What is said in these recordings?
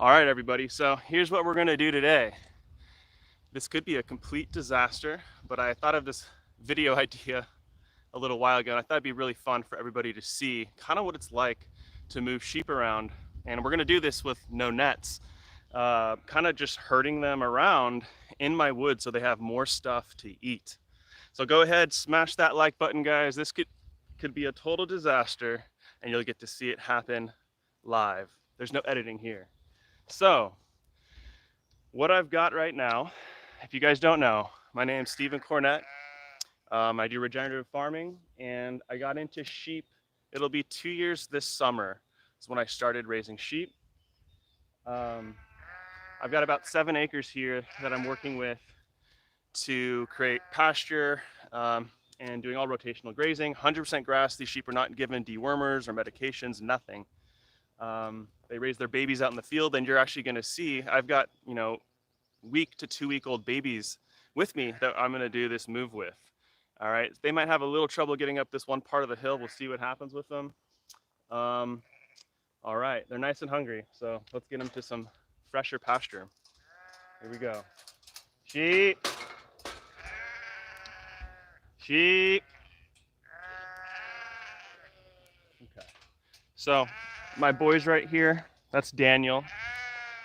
All right, everybody, so here's what we're gonna do today. This could be a complete disaster, but I thought of this video idea a little while ago, and I thought it'd be really fun for everybody to see kind of what it's like to move sheep around. And we're gonna do this with no nets, kind of just herding them around in my woods so they have more stuff to eat. So go ahead, smash that like button, guys. This could be a total disaster, and you'll get to see it happen live. There's no editing here. So, what I've got right now, if you guys don't know, my name's Stephen Cornett. I do regenerative farming, and I got into sheep. It'll be 2 years this summer. Is when I started raising sheep. I've got about 7 acres here that I'm working with to create pasture and doing all rotational grazing. 100% grass. These sheep are not given dewormers or medications, nothing. They raise their babies out in the field, and you're actually going to see I've got, week to 2-week-old babies with me that I'm going to do this move with. All right, they might have a little trouble getting up this one part of the hill. We'll see what happens with them. All right, they're nice and hungry, so let's get them to some fresher pasture. Here we go. Sheep. Sheep. Okay. So my boy's right here. That's Daniel.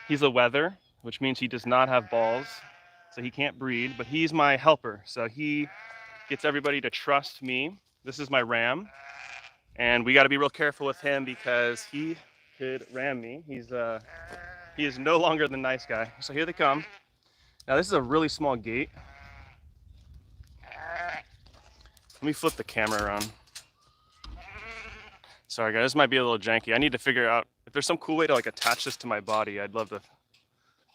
He's a wether, which means he does not have balls, so he can't breed, but he's my helper. So he gets everybody to trust me. This is my ram, and we got to be real careful with him because he could ram me. He is no longer the nice guy. So here they come. Now this is a really small gate. Let me flip the camera around. Sorry guys, this might be a little janky. I need to figure out if there's some cool way to like attach this to my body. I'd love to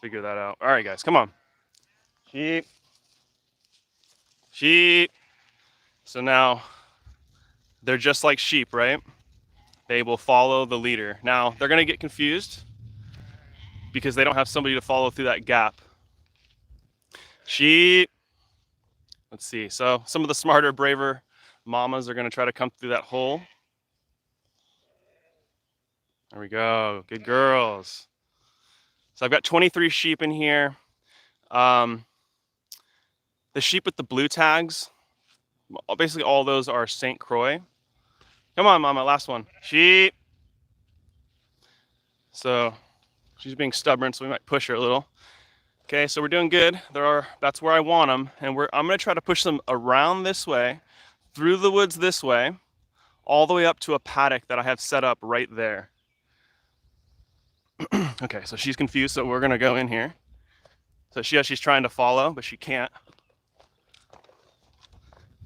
figure that out. All right guys, come on. Sheep. Sheep. So now they're just like sheep, right? They will follow the leader. Now they're gonna get confused because they don't have somebody to follow through that gap. Sheep. Let's see. So some of the smarter, braver mamas are gonna try to come through that hole. There we go. Good girls. So I've got 23 sheep in here. The sheep with the blue tags, basically all those are St. Croix. Come on, mama, last one. Sheep. So she's being stubborn, so we might push her a little. Okay, so we're doing good. That's where I want them, and I'm gonna try to push them around this way, through the woods this way, all the way up to a paddock that I have set up right there. Okay, so she's confused, so we're gonna go in here. So she's trying to follow, but she can't.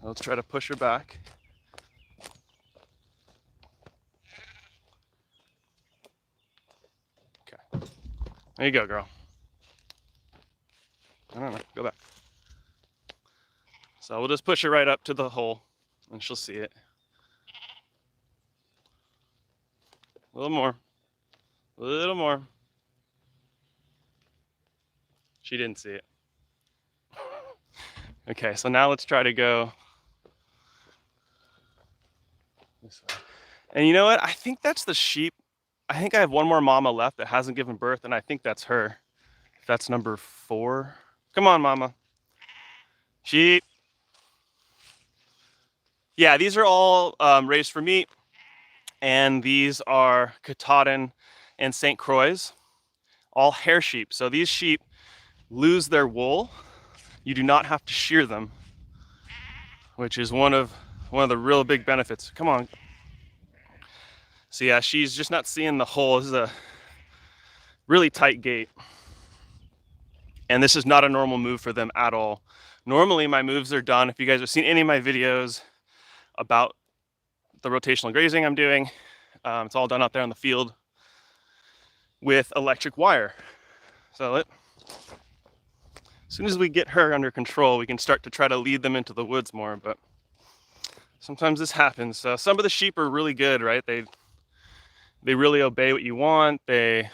Let's try to push her back. Okay, there you go, girl. I don't know, go back. So we'll just push her right up to the hole, and she'll see it. A little more. A little more. She didn't see it. Okay, so now let's try to go this way. And you know what? I think that's the sheep. I think I have one more mama left that hasn't given birth, and I think that's her. That's number 4. Come on, mama. Sheep. Yeah, these are all raised for meat, and these are Katahdin and St. Croix, all hair sheep. So these sheep lose their wool. You do not have to shear them, which is one of the real big benefits. Come on. So yeah, she's just not seeing the hole. This is a really tight gate. And this is not a normal move for them at all. Normally my moves are done, if you guys have seen any of my videos about the rotational grazing I'm doing, it's all done out there in the field with electric wire. So as soon as we get her under control, we can start to try to lead them into the woods more, but sometimes this happens. Some of the sheep are really good, right? They really obey what you want. They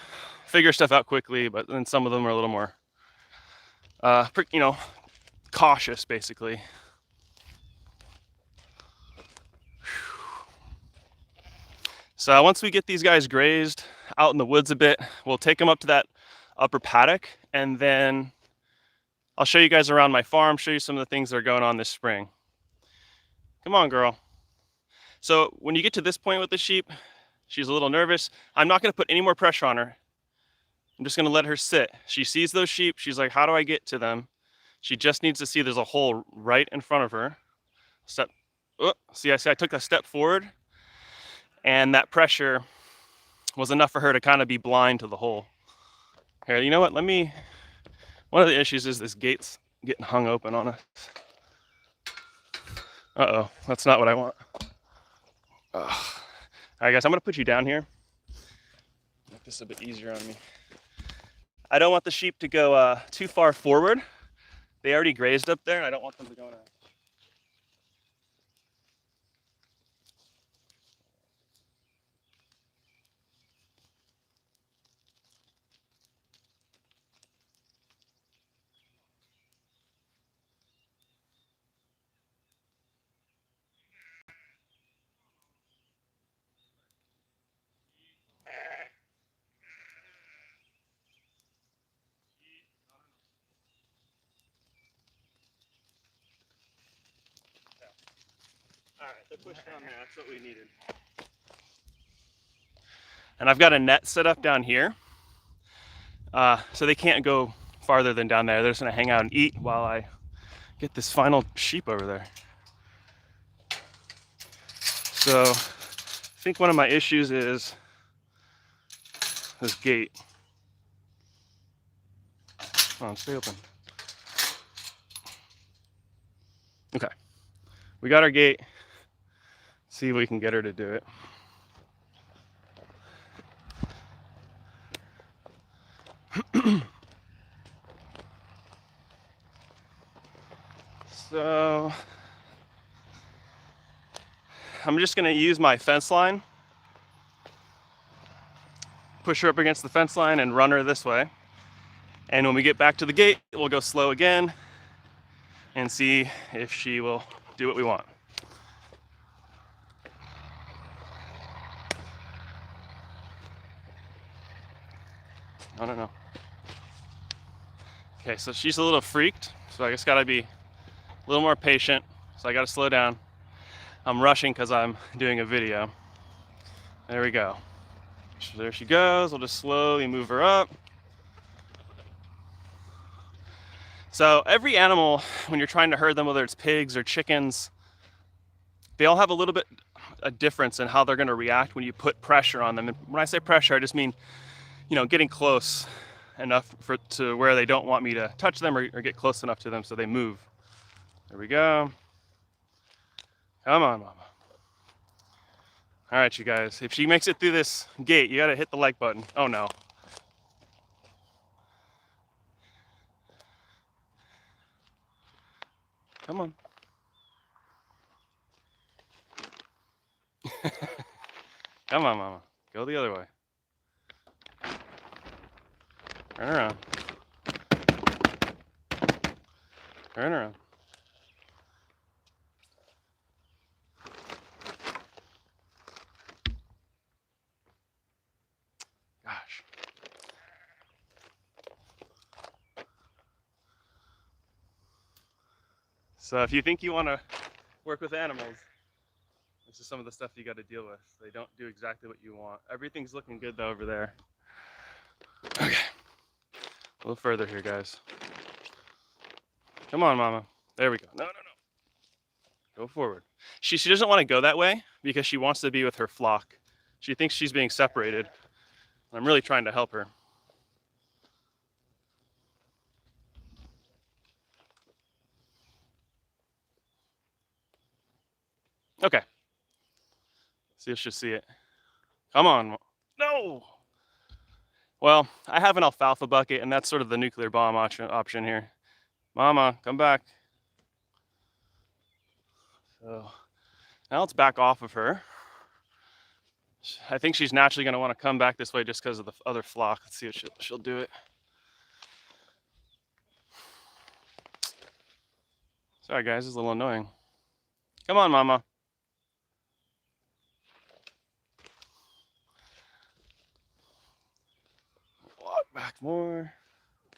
figure stuff out quickly, but then some of them are a little more, cautious, basically. So once we get these guys grazed out in the woods a bit. We'll take them up to that upper paddock, and then I'll show you guys around my farm, show you some of the things that are going on this spring. Come on, girl. So when you get to this point with the sheep, she's a little nervous. I'm not gonna put any more pressure on her. I'm just gonna let her sit. She sees those sheep, she's like, how do I get to them? She just needs to see there's a hole right in front of her. See, I took a step forward, and that pressure was enough for her to kind of be blind to the hole. Here, you know what, one of the issues is this gate's getting hung open on us. Uh-oh, that's not what I want. All right, guys, I'm gonna put you down here. Make this a bit easier on me. I don't want the sheep to go too far forward. They already grazed up there, and I don't want them to go in a... All right, they're pushed down there. That's what we needed. And I've got a net set up down here, so they can't go farther than down there. They're just gonna hang out and eat while I get this final sheep over there. So I think one of my issues is this gate. Come on, stay open. Okay, we got our gate. See if we can get her to do it. So I'm just gonna use my fence line, push her up against the fence line and run her this way. And when we get back to the gate, we'll go slow again and see if she will do what we want. I don't know. Okay, so she's a little freaked, so I just gotta be a little more patient. So I gotta slow down. I'm rushing because I'm doing a video. There we go. So there she goes. We'll just slowly move her up. So every animal, when you're trying to herd them, whether it's pigs or chickens, they all have a little bit a difference in how they're gonna react when you put pressure on them. And when I say pressure, I just mean, getting close enough to where they don't want me to touch them or get close enough to them so they move. There we go. Come on, mama. All right, you guys. If she makes it through this gate, you gotta hit the like button. Oh no. Come on. Come on, mama. Go the other way. Turn around. Turn around. Gosh. So if you think you want to work with animals, this is some of the stuff you got to deal with. They don't do exactly what you want. Everything's looking good though over there. Okay. A little further here, guys. Come on, mama. There we go. No. Go forward. She doesn't want to go that way because she wants to be with her flock. She thinks she's being separated. I'm really trying to help her. Okay. See if she'll see it. Come on. No! Well, I have an alfalfa bucket, and that's sort of the nuclear bomb option here. Mama, come back. So now let's back off of her. I think she's naturally going to want to come back this way just because of the other flock. Let's see if she'll do it. Sorry, guys, it's a little annoying. Come on, mama.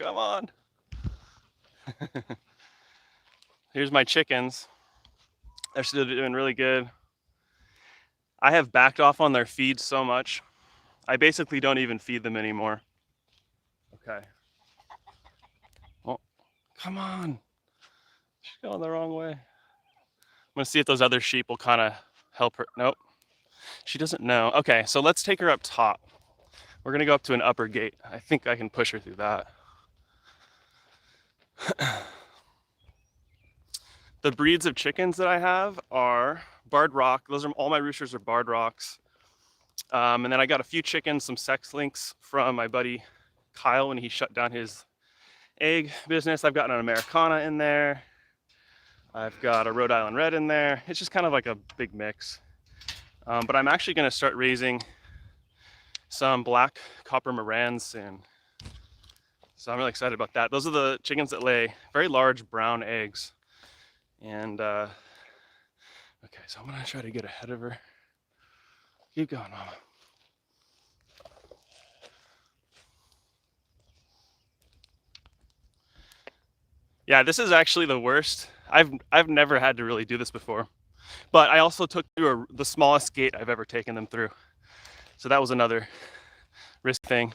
Come on. Here's my chickens. They're still doing really good. I have backed off on their feed so much. I basically don't even feed them anymore. Okay. Well, come on. She's going the wrong way. I'm gonna see if those other sheep will kind of help her. Nope. She doesn't know. Okay, so let's take her up top. We're gonna go up to an upper gate. I think I can push her through that. The breeds of chickens that I have are barred rock. Those are all my roosters are barred rocks. And then I got a few chickens, some sex links from my buddy Kyle when he shut down his egg business. I've got an Americana in there. I've got a Rhode Island Red in there. It's just kind of like a big mix. But I'm actually going to start raising some black copper Morans soon. So I'm really excited about that. Those are the chickens that lay very large brown eggs. And okay, so I'm gonna try to get ahead of her. Keep going, Mama. Yeah, this is actually the worst. I've never had to really do this before, but I also took through the smallest gate I've ever taken them through. So that was another risk thing.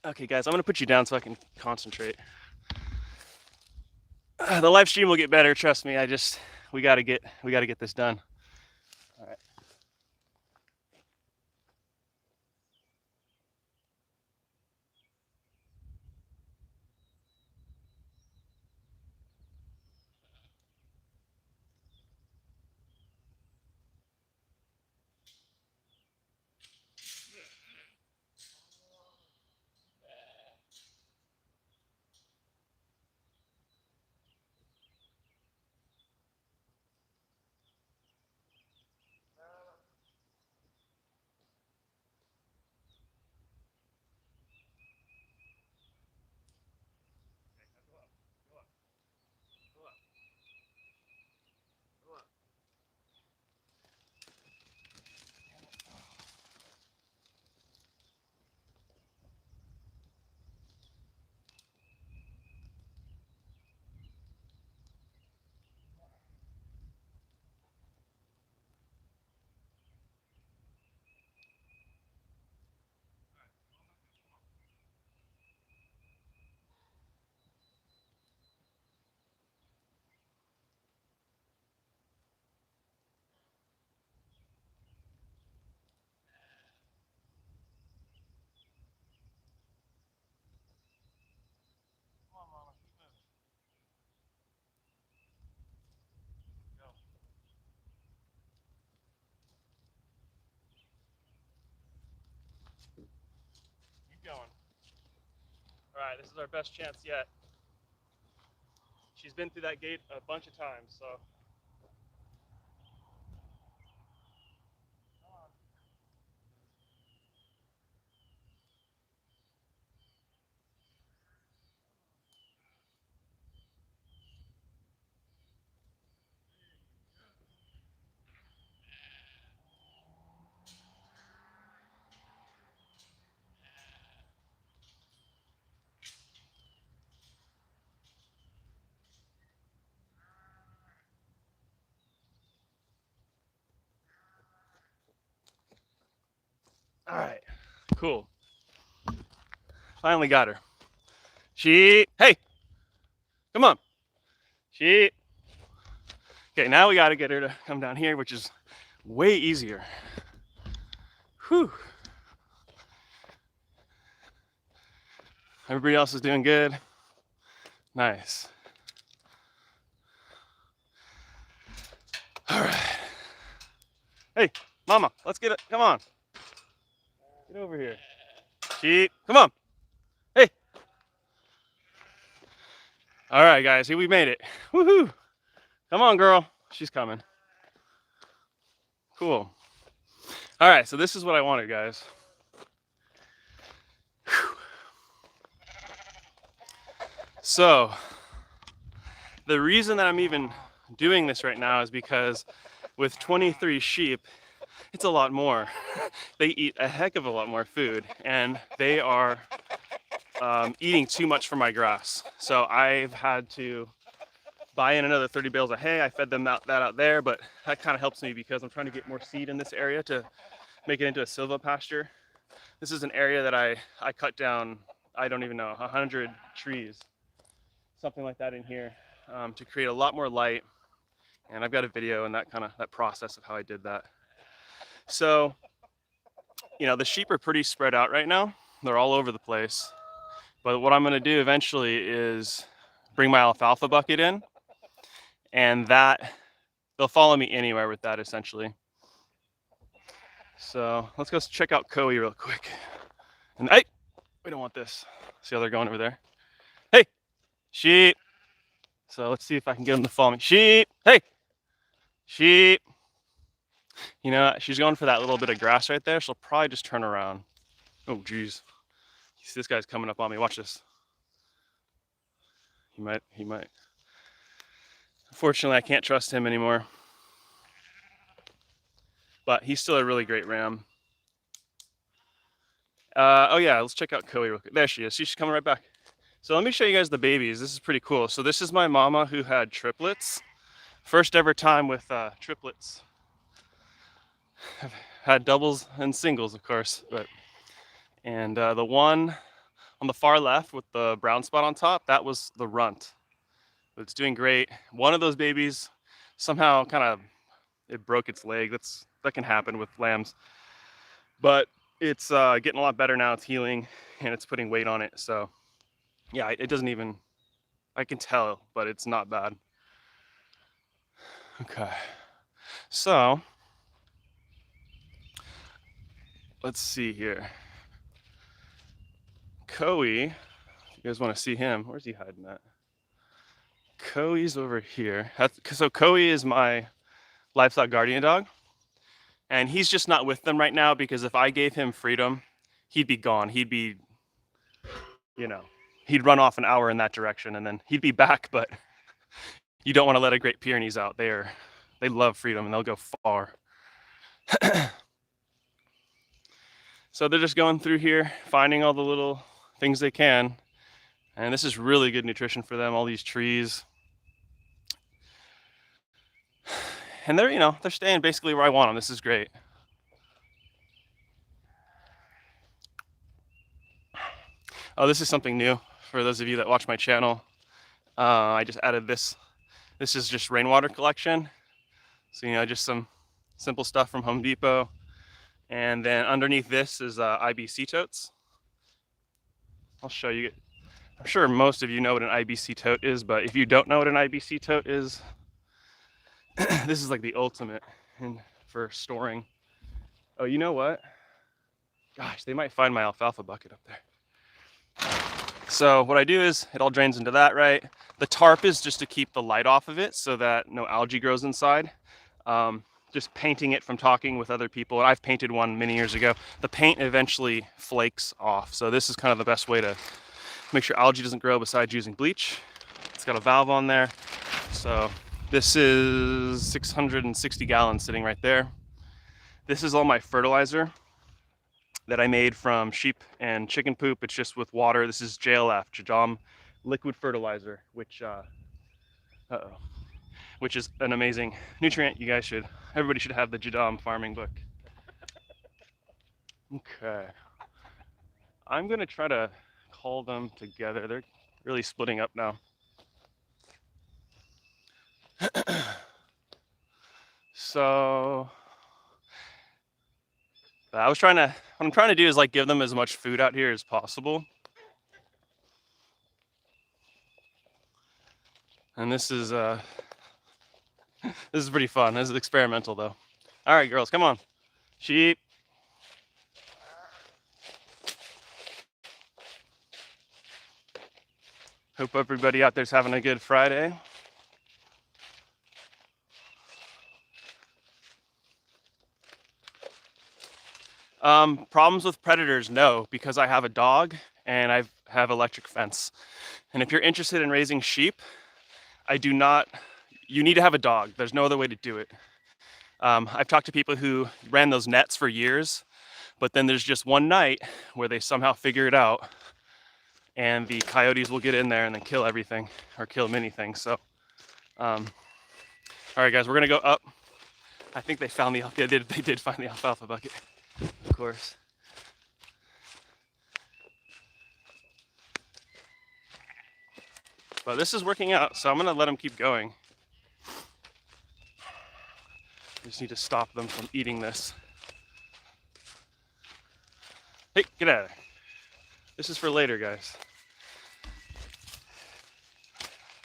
Okay, guys, I'm gonna put you down so I can concentrate. The live stream will get better. Trust me. We gotta get this done. All right. Keep going. All right, this is our best chance yet. She's been through that gate a bunch of times, so. All right, cool. Finally got her. Hey, come on. Okay, now we gotta get her to come down here, which is way easier. Whew. Everybody else is doing good. Nice. All right. Hey, Mama, let's get it. Come on. Get over here. Come on. Hey. All right, guys, here we made it. Woohoo. Come on, girl. She's coming. Cool. All right, so this is what I wanted, guys. Whew. So, the reason that I'm even doing this right now is because with 23 sheep, it's a lot more. They eat a heck of a lot more food, and they are eating too much for my grass. So I've had to buy in another 30 bales of hay. I fed them that out there, but that kind of helps me because I'm trying to get more seed in this area to make it into a silva pasture. This is an area that I cut down, I don't even know, 100 trees, something like that in here, to create a lot more light. And I've got a video and that process of how I did that. So, you know, the sheep are pretty spread out right now. They're all over the place. But what I'm gonna do eventually is bring my alfalfa bucket in, and they'll follow me anywhere with that essentially. So let's go check out Coey real quick. And hey, we don't want this. See how they're going over there? Hey, sheep. So let's see if I can get them to follow me. Sheep, hey, sheep. You know, she's going for that little bit of grass right there. She'll probably just turn around. Oh, geez. See, this guy's coming up on me. Watch this. He might. Unfortunately, I can't trust him anymore. But he's still a really great ram. Oh yeah, let's check out Coey real quick. There she is. She's coming right back. So let me show you guys the babies. This is pretty cool. So this is my mama who had triplets. First ever time with triplets. I've had doubles and singles, of course, and the one on the far left with the brown spot on top, that was the runt. It's doing great. One of those babies somehow it broke its leg. That can happen with lambs, but it's getting a lot better now. It's healing and it's putting weight on it. So yeah, it doesn't even, I can tell, but it's not bad. Okay, so let's see here. Coey, if you guys want to see him, where's he hiding at? Coey's over here. So Coey is my livestock guardian dog, and he's just not with them right now because if I gave him freedom, he'd be gone. He'd be, you know, he'd run off an hour in that direction and then he'd be back, but you don't want to let a Great Pyrenees out. They love freedom and they'll go far. So they're just going through here, finding all the little things they can. And this is really good nutrition for them, all these trees. And they're staying basically where I want them. This is great. Oh, this is something new for those of you that watch my channel. I just added this. This is just rainwater collection. So, just some simple stuff from Home Depot. And then underneath this is IBC totes. I'll show you. I'm sure most of you know what an IBC tote is, but if you don't know what an IBC tote is, this is like the ultimate for storing. Oh, you know what? Gosh, they might find my alfalfa bucket up there. So what I do is it all drains into that, right? The tarp is just to keep the light off of it so that no algae grows inside. Just painting it from talking with other people. I've painted one many years ago. The paint eventually flakes off. So this is kind of the best way to make sure algae doesn't grow besides using bleach. It's got a valve on there. So this is 660 gallons sitting right there. This is all my fertilizer that I made from sheep and chicken poop. It's just with water. This is JLF, Jadam liquid fertilizer, which is an amazing nutrient. Everybody should have the Jadam farming book. Okay. I'm gonna try to call them together. They're really splitting up now. So what I'm trying to do is give them as much food out here as possible. And this is pretty fun. This is experimental though. All right, girls, come on. Sheep. Hope everybody out there's having a good Friday. Problems with predators? No, because I have a dog and I have electric fence. And if you're interested in raising sheep, you need to have a dog. There's no other way to do it. I've talked to people who ran those nets for years, but then there's just one night where they somehow figure it out, and the coyotes will get in there and then kill everything, or kill many things. So, all right, guys, we're gonna go up. I think they found the, yeah, they did find the alfalfa bucket, of course. But this is working out, so I'm gonna let them keep going. I just need to stop them from eating this. Hey, get out of there. This is for later, guys.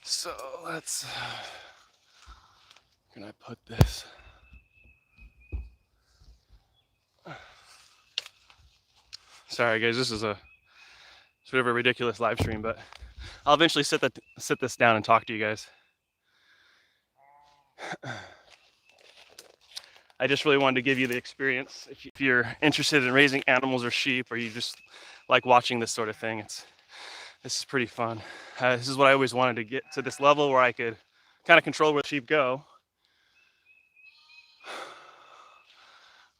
So let's, can I put this? Sorry guys, this is a sort of a ridiculous live stream, but I'll eventually sit this down and talk to you guys. I just really wanted to give you the experience. If you're interested in raising animals or sheep, or you just like watching this sort of thing, this is pretty fun. This is what I always wanted, to get to this level where I could kind of control where the sheep go.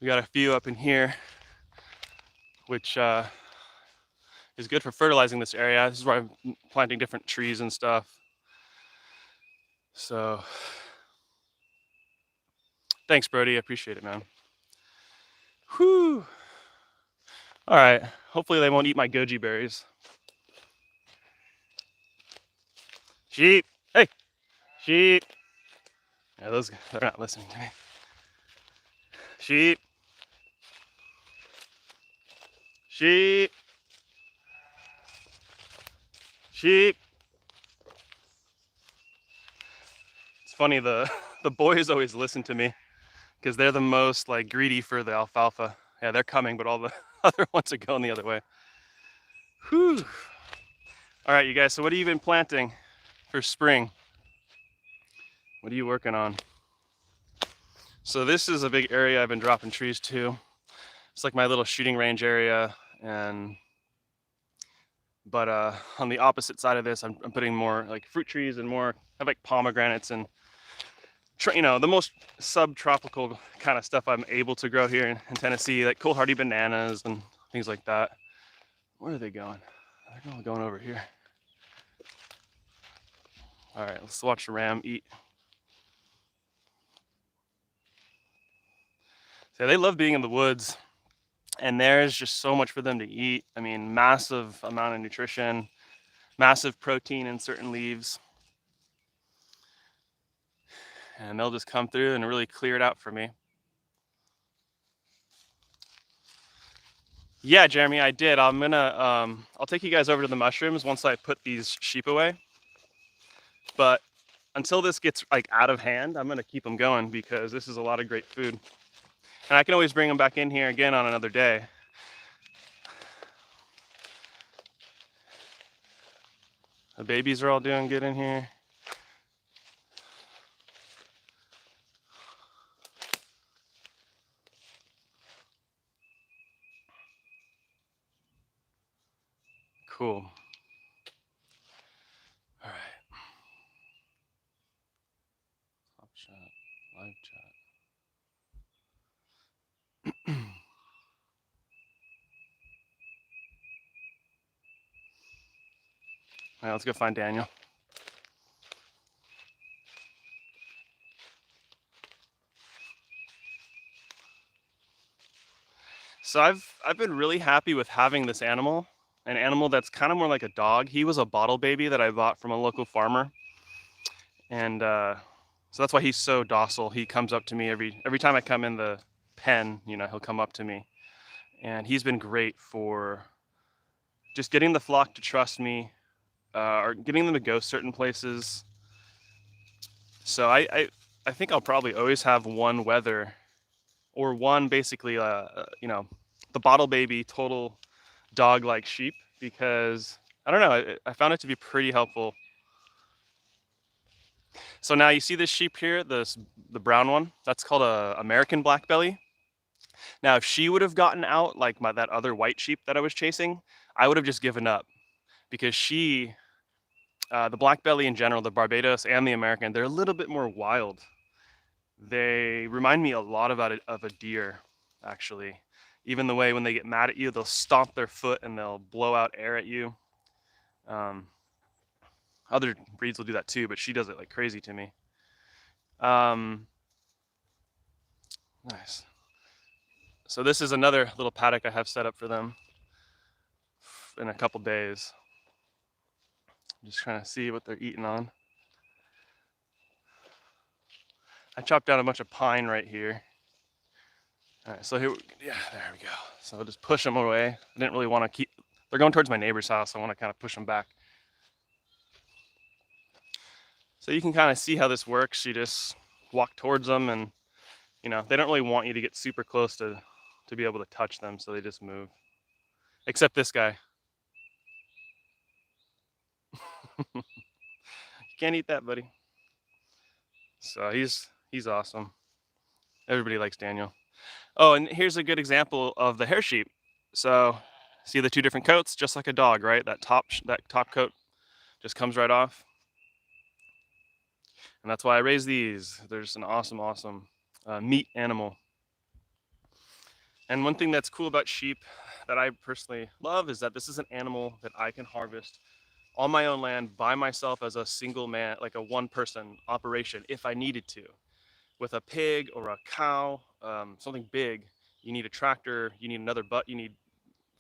We got a few up in here, which is good for fertilizing this area. This is where I'm planting different trees and stuff. So thanks, Brody. I appreciate it, man. Whew. All right. Hopefully they won't eat my goji berries. Sheep. Hey, sheep. Yeah, they're not listening to me. Sheep. Sheep. Sheep. It's funny, the boys always listen to me because they're the most like greedy for the alfalfa. Yeah, they're coming, but all the other ones are going the other way. Whew. All right, you guys, so what have you been planting for spring? What are you working on? So this is a big area I've been dropping trees to. It's like my little shooting range area, but on the opposite side of this, I'm putting more like fruit trees and more, I have like pomegranates and the most subtropical kind of stuff I'm able to grow here in Tennessee, like cold hardy bananas and things like that. Where are they going? They're going over here. All right, let's watch the ram eat. So they love being in the woods, and there's just so much for them to eat. I mean, massive amount of nutrition, massive protein in certain leaves. And they'll just come through and really clear it out for me. Yeah, Jeremy, I did. I'm gonna, I'll take you guys over to the mushrooms once I put these sheep away. But until this gets like out of hand, I'm gonna keep them going because this is a lot of great food. And I can always bring them back in here again on another day. The babies are all doing good in here. Cool. All right. Top shot, live chat. All right, let's go find Daniel. So I've been really happy with having this animal, an animal that's kind of more like a dog. He was a bottle baby that I bought from a local farmer, and so that's why he's so docile. He comes up to me every time I come in the pen. He'll come up to me, and he's been great for just getting the flock to trust me, or getting them to go certain places. So I think I'll probably always have one wether, or one basically the bottle baby total dog-like sheep, because I don't know, I found it to be pretty helpful. So now you see this sheep here, the brown one, that's called a American black belly. Now if she would have gotten out like that other white sheep that I was chasing, I would have just given up, because the black belly in general, the Barbados and the American, they're a little bit more wild. They remind me a lot of a deer, actually. Even the way when they get mad at you, they'll stomp their foot and they'll blow out air at you. Um, Other breeds will do that too, but she does it like crazy to me. Um, nice. So this is another little paddock I have set up for them in a couple days. I'm just trying to see what they're eating on. I chopped down a bunch of pine right here. All right, so here, yeah, there we go. So I'll just push them away. I didn't really want to keep, they're going towards my neighbor's house. So I want to kind of push them back. So you can kind of see how this works. You just walk towards them and, they don't really want you to get super close to be able to touch them. So they just move, except this guy. You can't eat that, buddy. So he's awesome. Everybody likes Daniel. Oh, and here's a good example of the hair sheep. So see the two different coats, just like a dog, right? That top coat just comes right off. And that's why I raise these. They're just an awesome meat animal. And one thing that's cool about sheep that I personally love is that this is an animal that I can harvest on my own land by myself as a single man, like a one person operation if I needed to. With a pig or a cow, something big, you need a tractor, you need another you need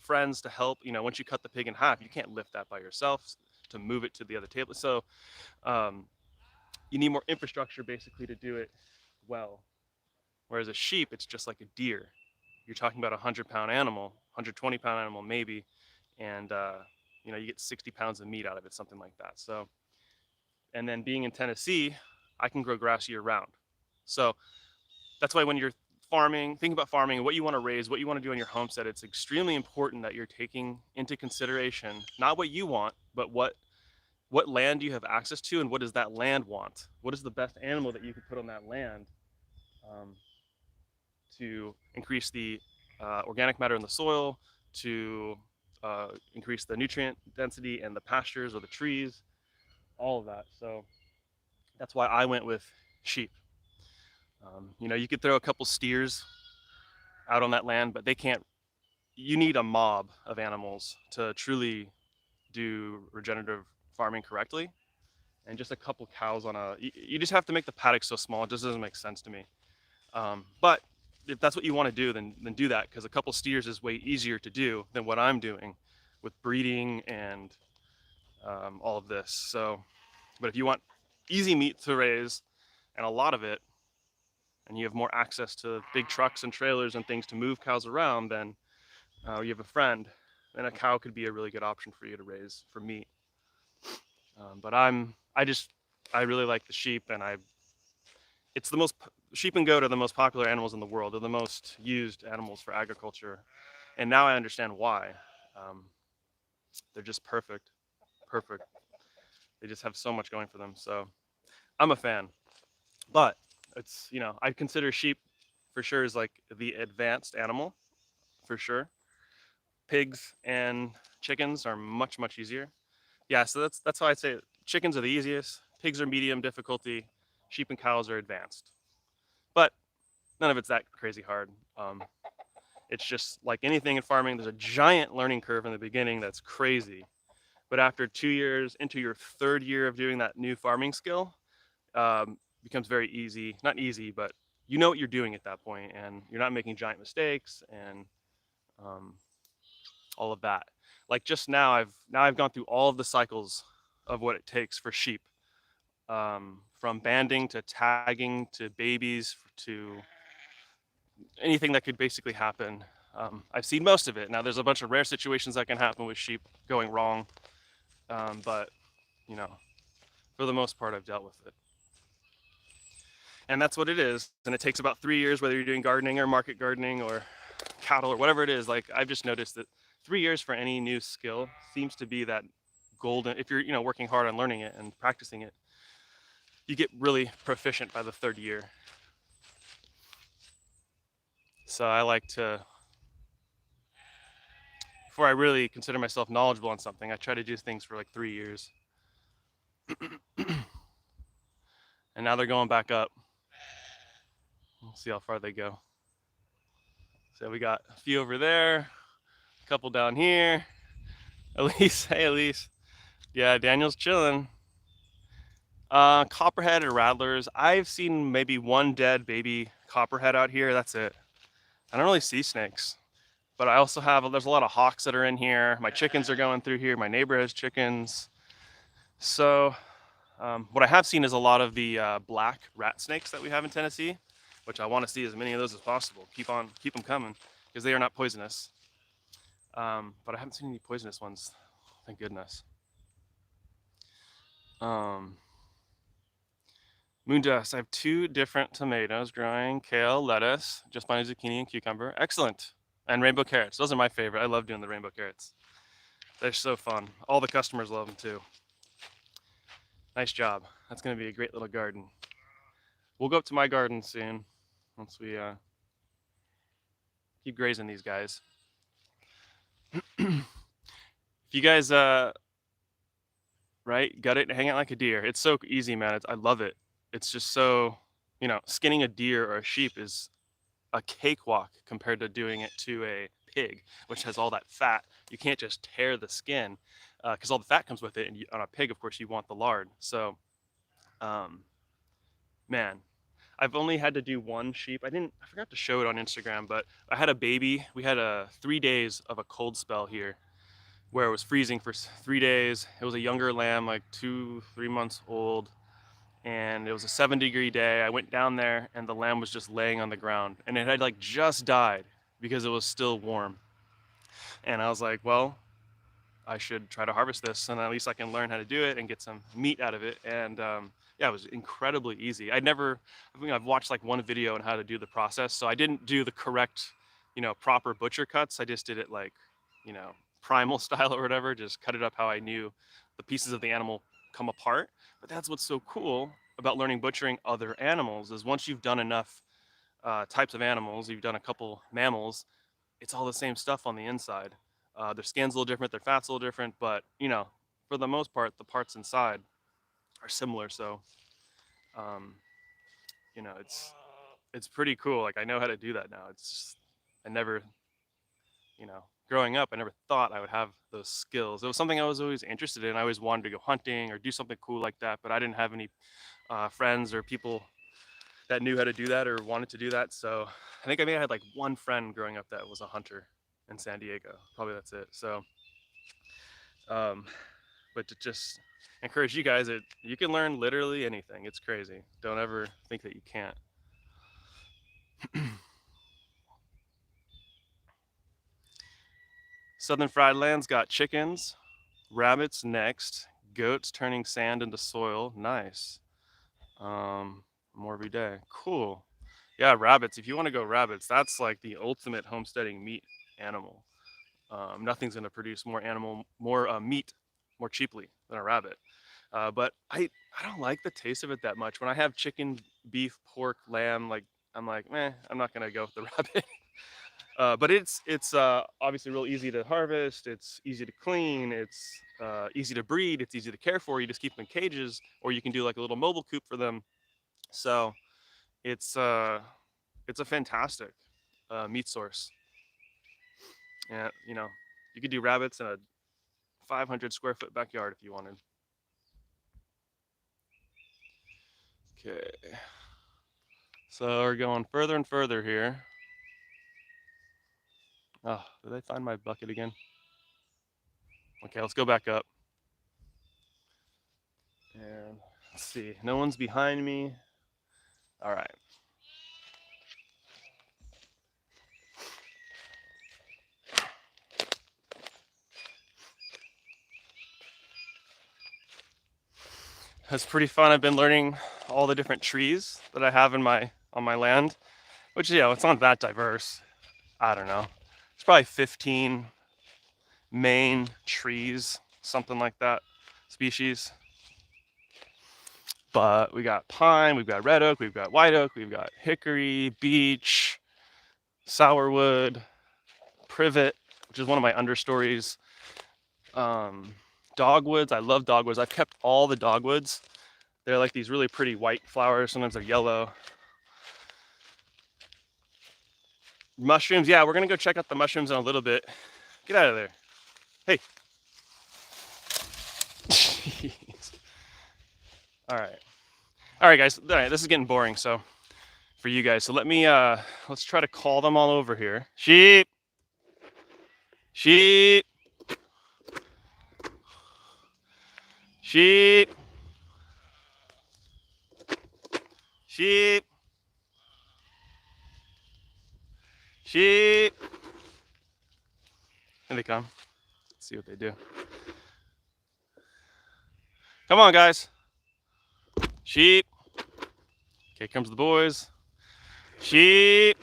friends to help. Once you cut the pig in half, you can't lift that by yourself to move it to the other table. So um, you need more infrastructure basically to do it well. Whereas a sheep, it's just like a deer. You're talking about a 100-pound animal, 120-pound animal maybe, and you get 60 pounds of meat out of it, something like that. So, and then being in Tennessee, I can grow grass year round. So that's why when you're think about farming, what you want to raise, what you want to do on your homestead, it's extremely important that you're taking into consideration not what you want, but what land you have access to, and what does that land want? What is the best animal that you could put on that land um, to increase the organic matter in the soil, to increase the nutrient density and the pastures or the trees, all of that. So that's why I went with sheep. You could throw a couple steers out on that land, but they can't. You need a mob of animals to truly do regenerative farming correctly. And just a couple cows on you just have to make the paddock so small. It just doesn't make sense to me. But if that's what you want to do, then do that, because a couple steers is way easier to do than what I'm doing with breeding and all of this. So, but if you want easy meat to raise and a lot of it, and you have more access to big trucks and trailers and things to move cows around, then you have a friend, then a cow could be a really good option for you to raise for meat. But I really like the sheep, and it's the most sheep and goat are the most popular animals in the world. They're the most used animals for agriculture, and now I understand why. Um, they're just perfect. They just have so much going for them. So I'm a fan. But it's I consider sheep for sure is like the advanced animal for sure. Pigs and chickens are much easier. Yeah, so that's how I'd say it. Chickens are the easiest. Pigs are medium difficulty. Sheep and cows are advanced. But none of it's that crazy hard. It's just like anything in farming. There's a giant learning curve in the beginning that's crazy. But after 2 years into your third year of doing that new farming skill, becomes very easy. Not easy, but you know what you're doing at that point, and you're not making giant mistakes and um, all of that. Like just now, I've gone through all of the cycles of what it takes for sheep, from banding to tagging to babies to anything that could basically happen. I've seen most of it. Now, there's a bunch of rare situations that can happen with sheep going wrong, but you know, for the most part, I've dealt with it. And that's what it is. And it takes about 3 years, whether you're doing gardening or market gardening or cattle or whatever it is. Like I've just noticed that 3 years for any new skill seems to be that golden. If you're working hard on learning it and practicing it, you get really proficient by the third year. So I like to, before I really consider myself knowledgeable on something, I try to do things for like 3 years. And now they're going back up. See how far they go. So we got a few over there, a couple down here. Elise, hey Elise. Yeah, Daniel's chilling. Copperhead and rattlers. I've seen maybe one dead baby copperhead out here. That's it. I don't really see snakes. But I also have, there's a lot of hawks that are in here. My chickens are going through here. My neighbor has chickens. So what I have seen is a lot of the black rat snakes that we have in Tennessee, which I want to see as many of those as possible. Keep them coming because they are not poisonous. But I haven't seen any poisonous ones, thank goodness. Moondust, I have 2 different tomatoes growing, kale, lettuce, just my zucchini and cucumber. Excellent. And rainbow carrots. Those are my favorite. I love doing the rainbow carrots. They're so fun. All the customers love them too. Nice job. That's going to be a great little garden. We'll go up to my garden soon once we keep grazing these guys. If you guys, right, gut it and hang out like a deer. It's so easy, man. I love it. It's just so, skinning a deer or a sheep is a cakewalk compared to doing it to a pig, which has all that fat. You can't just tear the skin because all the fat comes with it. And on a pig, of course, you want the lard. So, man, I've only had to do one sheep. I forgot to show it on Instagram, but I had a baby. We had 3 days of a cold spell here where it was freezing for 3 days. It was a younger lamb, like 2-3 months old. And it was a 7-degree day. I went down there and the lamb was just laying on the ground and it had like just died because it was still warm. And I was like, well, I should try to harvest this and at least I can learn how to do it and get some meat out of it. And yeah, it was incredibly easy. I've watched like one video on how to do the process. So I didn't do the correct, proper butcher cuts. I just did it like, primal style or whatever, just cut it up how I knew the pieces of the animal come apart. But that's what's so cool about learning butchering other animals is once you've done enough types of animals, you've done a couple mammals, it's all the same stuff on the inside. Their skin's a little different, their fat's a little different, but for the most part, the parts inside are similar. So, it's pretty cool. Like I know how to do that now. It's just, I never, growing up, I never thought I would have those skills. It was something I was always interested in. I always wanted to go hunting or do something cool like that, but I didn't have any friends or people that knew how to do that or wanted to do that. So I think I may have had like one friend growing up that was a hunter in San Diego. Probably that's it. So, but to just encourage you guys that you can learn literally anything. It's crazy. Don't ever think that you can't. Southern Fried Land's got chickens, rabbits next, goats turning sand into soil. Nice. More every day. Cool. Yeah, rabbits. If you want to go rabbits, that's like the ultimate homesteading meat animal. Nothing's going to produce more meat more cheaply than a rabbit. But I don't like the taste of it that much. When I have chicken, beef, pork, lamb, like I'm like, meh, I'm not gonna go with the rabbit. But it's obviously real easy to harvest. It's easy to clean. It's easy to breed. It's easy to care for. You just keep them in cages, or you can do like a little mobile coop for them. So it's a fantastic meat source. And you could do rabbits in a 500 square foot backyard if you wanted. Okay. So we're going further and further here. Oh, did I find my bucket again? Okay, let's go back up. And let's see. No one's behind me. All right. That's pretty fun. I've been learning all the different trees that I have on my land, which it's not that diverse. I don't know. It's probably 15 main trees, something like that, species. But we got pine, we've got red oak, we've got white oak, we've got hickory, beech, sourwood, privet, which is one of my understories. Dogwoods, I love dogwoods. I've kept all the dogwoods. They're like these really pretty white flowers. Sometimes they're yellow. Mushrooms, yeah, we're gonna go check out the mushrooms in a little bit. Get out of there. Hey. Jeez. All right. All right, guys. All right, this is getting boring, so for you guys. So let me let's try to call them all over here. Sheep. Sheep. Sheep. Sheep. Sheep. Here they come. Let's see what they do. Come on, guys. Sheep. Okay, comes the boys. Sheep.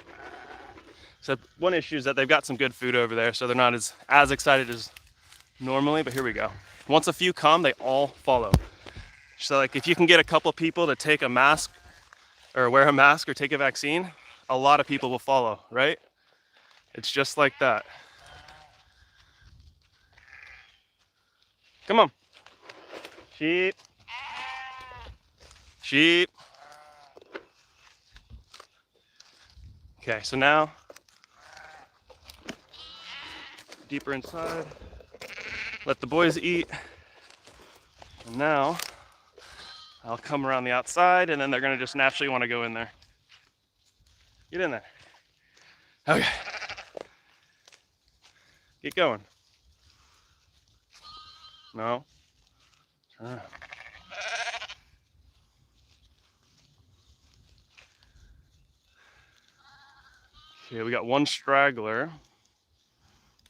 So one issue is that they've got some good food over there, so they're not as excited as normally, but here we go. Once a few come, they all follow. So like if you can get a couple people to take a mask or wear a mask or take a vaccine, a lot of people will follow, right? It's just like that. Come on. Sheep. Sheep. Okay, so now deeper inside. Let the boys eat. And now I'll come around the outside and then they're gonna just naturally wanna go in there. Get in there. Okay. Get going. No. Turn around. Okay, we got one straggler.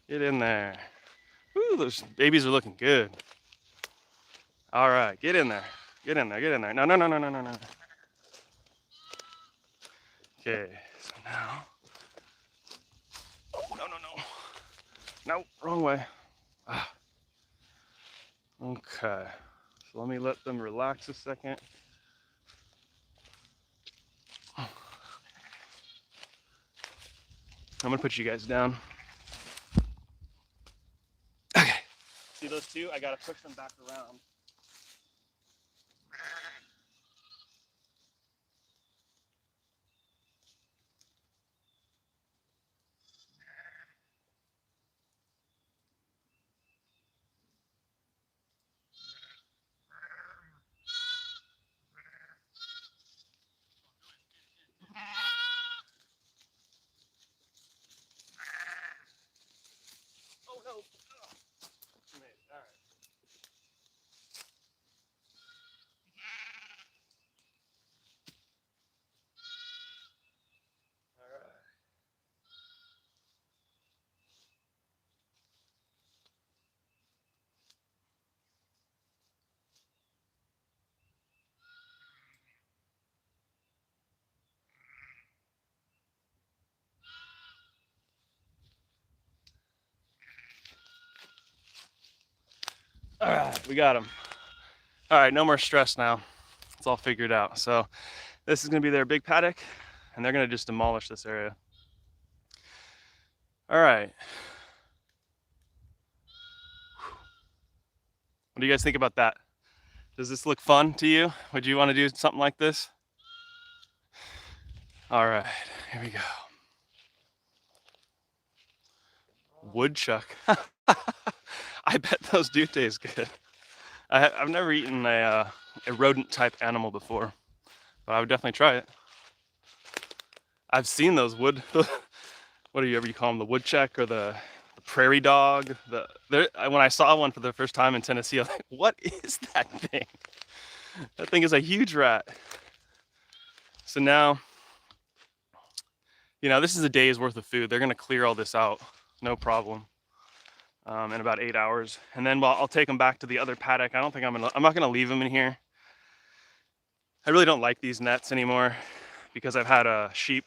Get in there. Ooh, those babies are looking good. All right, get in there. Get in there, get in there. No, no, no, no, no, no, no. Okay, so now. Oh, no, no, no. No, wrong way. Ah. Okay, so let me let them relax a second. I'm gonna put you guys down. Okay. See those two? I gotta push them back around. Oh no! All right. All right, we got them. All right, no more stress now. It's all figured out. So this is gonna be their big paddock, and they're gonna just demolish this area. All right. What do you guys think about that? Does this look fun to you? Would you want to do something like this? All right, here we go. Woodchuck. I bet those do taste good. I've never eaten a rodent type animal before, but I would definitely try it. I've seen those what do you ever call them, the woodchuck or the prairie dog. When I saw one for the first time in Tennessee, I was like, what is that thing? That thing is a huge rat. So now, this is a day's worth of food. They're gonna clear all this out, no problem, in about 8 hours. And then I'll take them back to the other paddock. I'm not gonna leave them in here. I really don't like these nets anymore because I've had a sheep.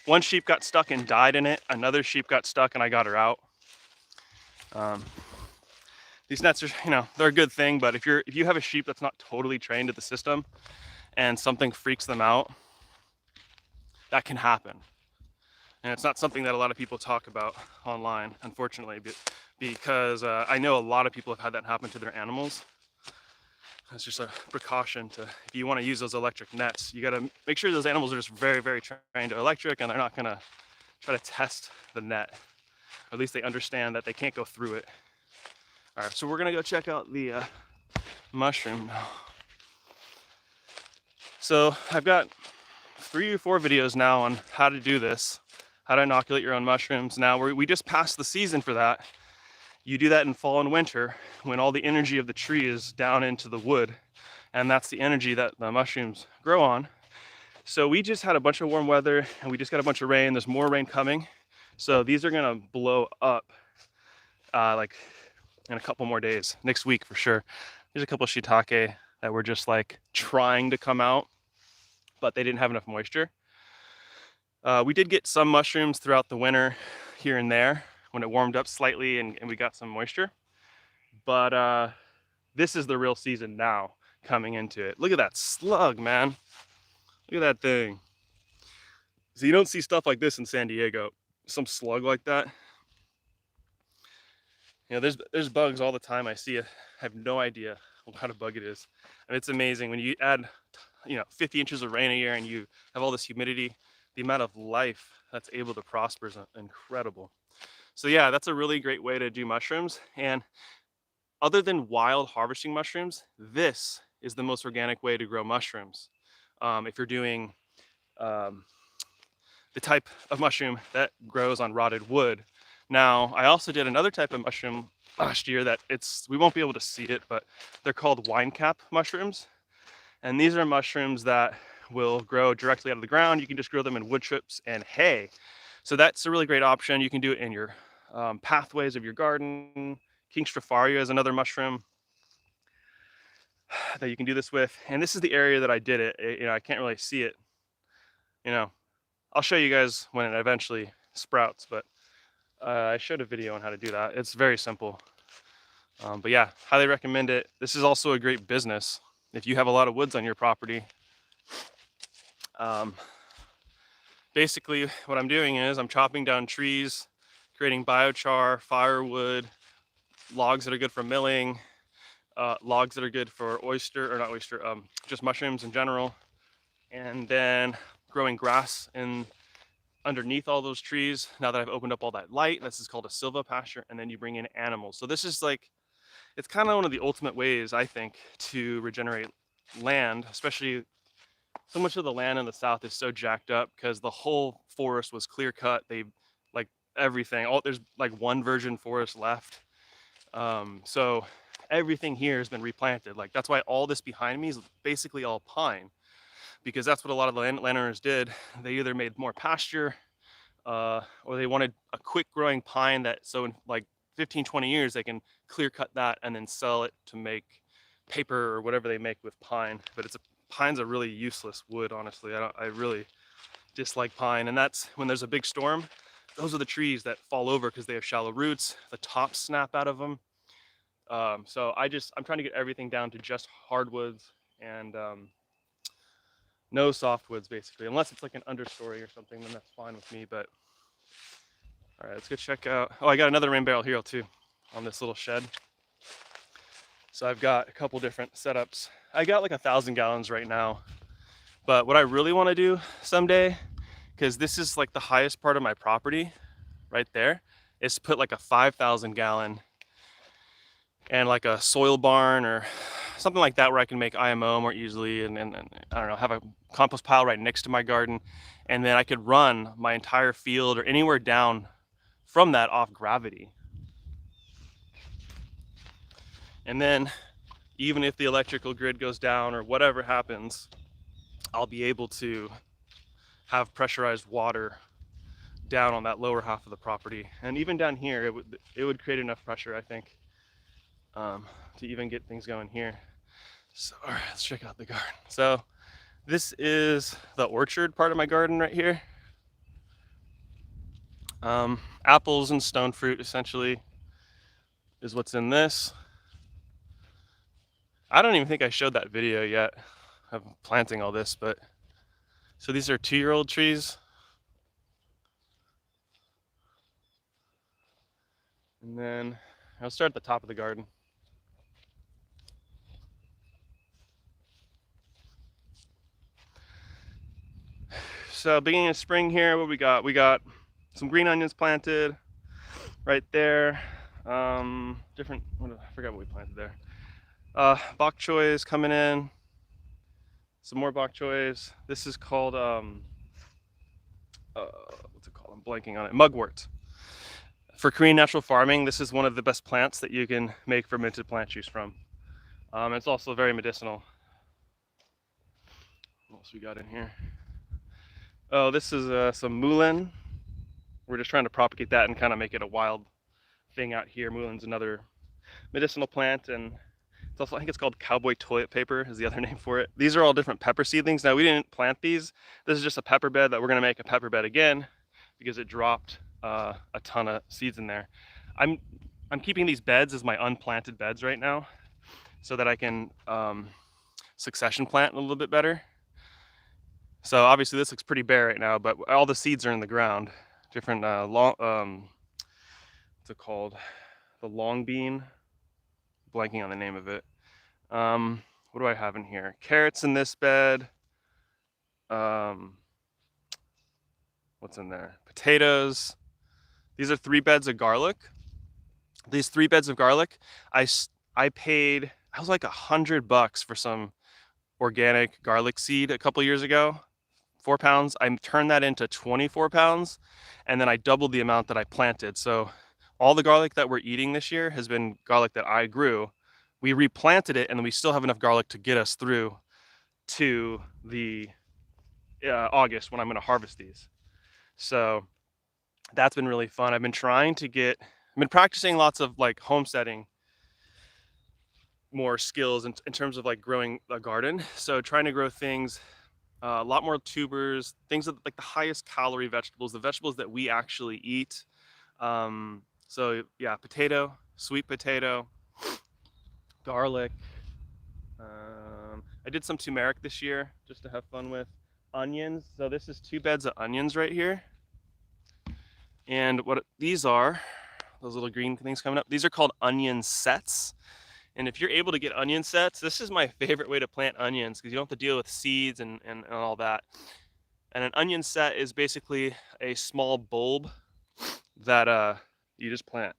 One sheep got stuck and died in it. Another sheep got stuck and I got her out. These nets are, they're a good thing, but if you have a sheep that's not totally trained to the system and something freaks them out, that can happen. And it's not something that a lot of people talk about online, unfortunately, because I know a lot of people have had that happen to their animals. It's just a precaution if you want to use those electric nets, you got to make sure those animals are just very, very trained to electric and they're not going to try to test the net. Or at least they understand that they can't go through it. All right, so we're gonna go check out the mushroom now. So I've got 3 or 4 videos now on how to do this, how to inoculate your own mushrooms. Now we just passed the season for that. You do that in fall and winter when all the energy of the tree is down into the wood, and that's the energy that the mushrooms grow on. So we just had a bunch of warm weather and we just got a bunch of rain. There's more rain coming. So these are gonna blow up like in a couple more days, next week for sure. There's a couple of shiitake that were just like trying to come out, but they didn't have enough moisture. We did get some mushrooms throughout the winter here and there when it warmed up slightly and we got some moisture. But this is the real season now coming into it. Look at that slug, man. Look at that thing. So you don't see stuff like this in San Diego. Some slug like that. You know, there's bugs all the time. I see it. I have no idea what kind of bug it is. And it's amazing when you add, 50 inches of rain a year and you have all this humidity, the amount of life that's able to prosper is incredible. So yeah, that's a really great way to do mushrooms. And other than wild harvesting mushrooms, this is the most organic way to grow mushrooms. If you're doing the type of mushroom that grows on rotted wood. Now, I also did another type of mushroom last year that we won't be able to see it, but they're called wine cap mushrooms. And these are mushrooms that will grow directly out of the ground. You can just grow them in wood chips and hay. So that's a really great option. You can do it in your pathways of your garden. King Stropharia is another mushroom that you can do this with. And this is the area that I did it. I can't really see it. I'll show you guys when it eventually sprouts, but I showed a video on how to do that. It's very simple. But yeah, highly recommend it. This is also a great business. If you have a lot of woods on your property, basically what I'm doing is I'm chopping down trees, creating biochar, firewood, logs that are good for milling, logs that are good for just mushrooms in general, and then growing grass underneath all those trees. Now that I've opened up all that light, this is called a silvopasture, and then you bring in animals. So this is like, it's kind of one of the ultimate ways, I think, to regenerate land, especially so much of the land in the South is so jacked up because the whole forest was clear cut. They like everything. There's like one virgin forest left. So everything here has been replanted. Like that's why all this behind me is basically all pine, because that's what a lot of the landowners did. They either made more pasture or they wanted a quick growing pine that so in like 15, 20 years, they can clear cut that and then sell it to make paper or whatever they make with pine. But pine's a really useless wood, honestly. I really dislike pine. And that's when there's a big storm, those are the trees that fall over because they have shallow roots, the tops snap out of them. So I'm trying to get everything down to just hardwoods and no softwoods basically, unless it's like an understory or something, then that's fine with me. But all right, let's go check out. Oh, I got another rain barrel here too on this little shed. So I've got a couple different setups. I got like 1,000 gallons right now, but what I really want to do someday, because this is like the highest part of my property right there, is put like a 5,000 gallon and like a soil barn or something like that where I can make IMO more easily and I don't know, have a compost pile right next to my garden, and then I could run my entire field or anywhere down from that off gravity. And then even if the electrical grid goes down or whatever happens, I'll be able to have pressurized water down on that lower half of the property. And even down here, it would create enough pressure, I think, to even get things going here. So, all right, let's check out the garden. So this is the orchard part of my garden right here. Apples and stone fruit essentially is what's in this. I don't even think I showed that video yet of planting all this, but so these are 2-year-old trees. And then I'll start at the top of the garden. So beginning of spring here, what we got? We got some green onions planted right there. Different, I forgot what we planted there. Bok choy is coming in. Some more bok choys. This is called, what's it called? I'm blanking on it. Mugwort. For Korean natural farming, this is one of the best plants that you can make fermented plant juice from. It's also very medicinal. What else we got in here? Oh, this is some mullein. We're just trying to propagate that and kind of make it a wild thing out here. Mullein's another medicinal plant, and it's also, I think it's called cowboy toilet paper is the other name for it. These are all different pepper seedlings. Now, we didn't plant these. This is just a pepper bed that we're going to make a pepper bed again because it dropped a ton of seeds in there. I'm keeping these beds as my unplanted beds right now so that I can succession plant a little bit better. So obviously this looks pretty bare right now, but all the seeds are in the ground. Different what's it called? The long bean. Blanking on the name of it. What do I have in here? Carrots in this bed. What's in there? Potatoes. These are 3 beds of garlic. These 3 beds of garlic, I paid, I was like $100 for some organic garlic seed a couple years ago. 4 pounds. I turned that into 24 pounds, and then I doubled the amount that I planted. So all the garlic that we're eating this year has been garlic that I grew. We replanted it, and we still have enough garlic to get us through to the August when I'm going to harvest these. So that's been really fun. I've been practicing lots of like homesteading more skills in terms of like growing a garden. So trying to grow things, a lot more tubers, things that like the highest calorie vegetables, the vegetables that we actually eat. So yeah, potato, sweet potato, garlic. I did some turmeric this year just to have fun with. Onions. So this is 2 beds of onions right here. And what these are, those little green things coming up, these are called onion sets. And if you're able to get onion sets, this is my favorite way to plant onions because you don't have to deal with seeds and all that. And an onion set is basically a small bulb that you just plant.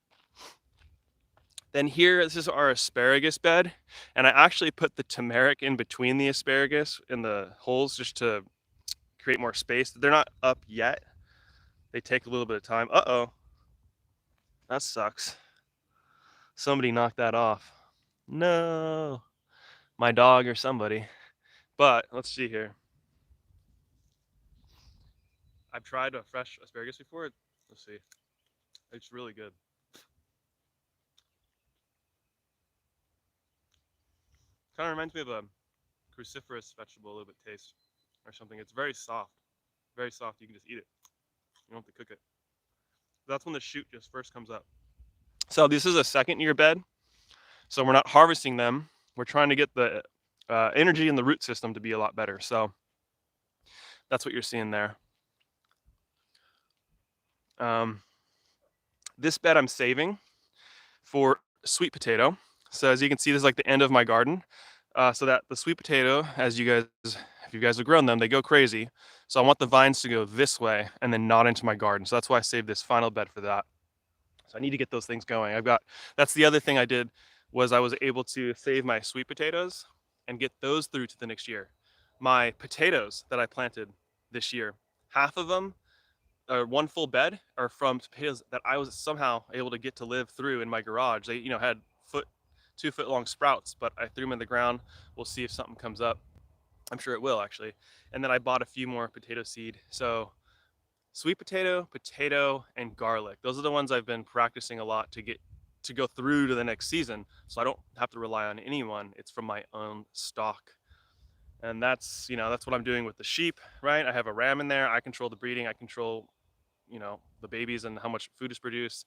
Then here, this is our asparagus bed. And I actually put the turmeric in between the asparagus in the holes just to create more space. They're not up yet. They take a little bit of time. Uh-oh. That sucks. Somebody knocked that off. No. My dog or somebody. But let's see here. I've tried a fresh asparagus before. Let's see. It's really good. Kind of reminds me of a cruciferous vegetable, a little bit taste or something. It's very soft. Very soft. You can just eat it. You don't have to cook it. That's when the shoot just first comes up. So this is a 2nd-year bed. So we're not harvesting them. We're trying to get the energy in the root system to be a lot better. So that's what you're seeing there. This bed I'm saving for sweet potato. So as you can see, this is like the end of my garden. So that the sweet potato, if you guys have grown them, they go crazy. So I want the vines to go this way and then not into my garden. So that's why I saved this final bed for that. So I need to get those things going. That's the other thing I did was I was able to save my sweet potatoes and get those through to the next year. My potatoes that I planted this year, half of them, or 1 full bed, are from potatoes that I was somehow able to get to live through in my garage. They, had 2-foot long sprouts, but I threw them in the ground. We'll see if something comes up. I'm sure it will actually. And then I bought a few more potato seed. So sweet potato, and garlic. Those are the ones I've been practicing a lot to go through to the next season. So I don't have to rely on anyone. It's from my own stock. And that's what I'm doing with the sheep, right? I have a ram in there. I control the breeding. I control, the babies and how much food is produced.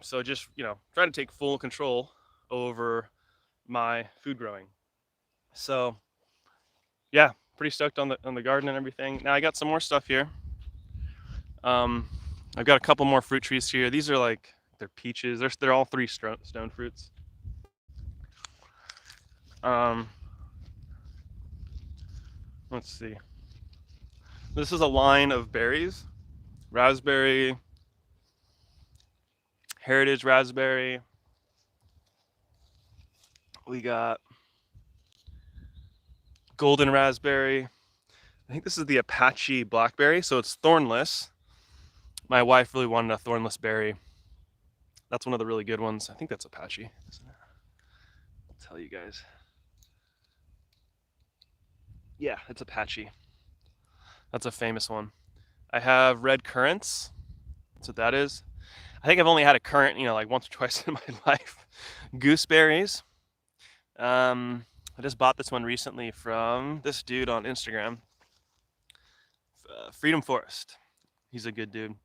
So just, trying to take full control over my food growing. So yeah, pretty stoked on the garden and everything. Now I got some more stuff here. I've got a couple more fruit trees here. These are they're peaches. They're all 3 stone fruits. Let's see. This is a line of berries. raspberry, heritage raspberry. We got golden raspberry. I think this is the Apache blackberry, so it's thornless. My wife really wanted a thornless berry. That's one of the really good ones. I think that's Apache, isn't it? I'll tell you guys. Yeah, it's Apache. That's a famous one. I have red currants. That's what that is. I think I've only had a currant, like once or twice in my life. Gooseberries. I just bought this one recently from this dude on Instagram, Freedom Forest. He's a good dude.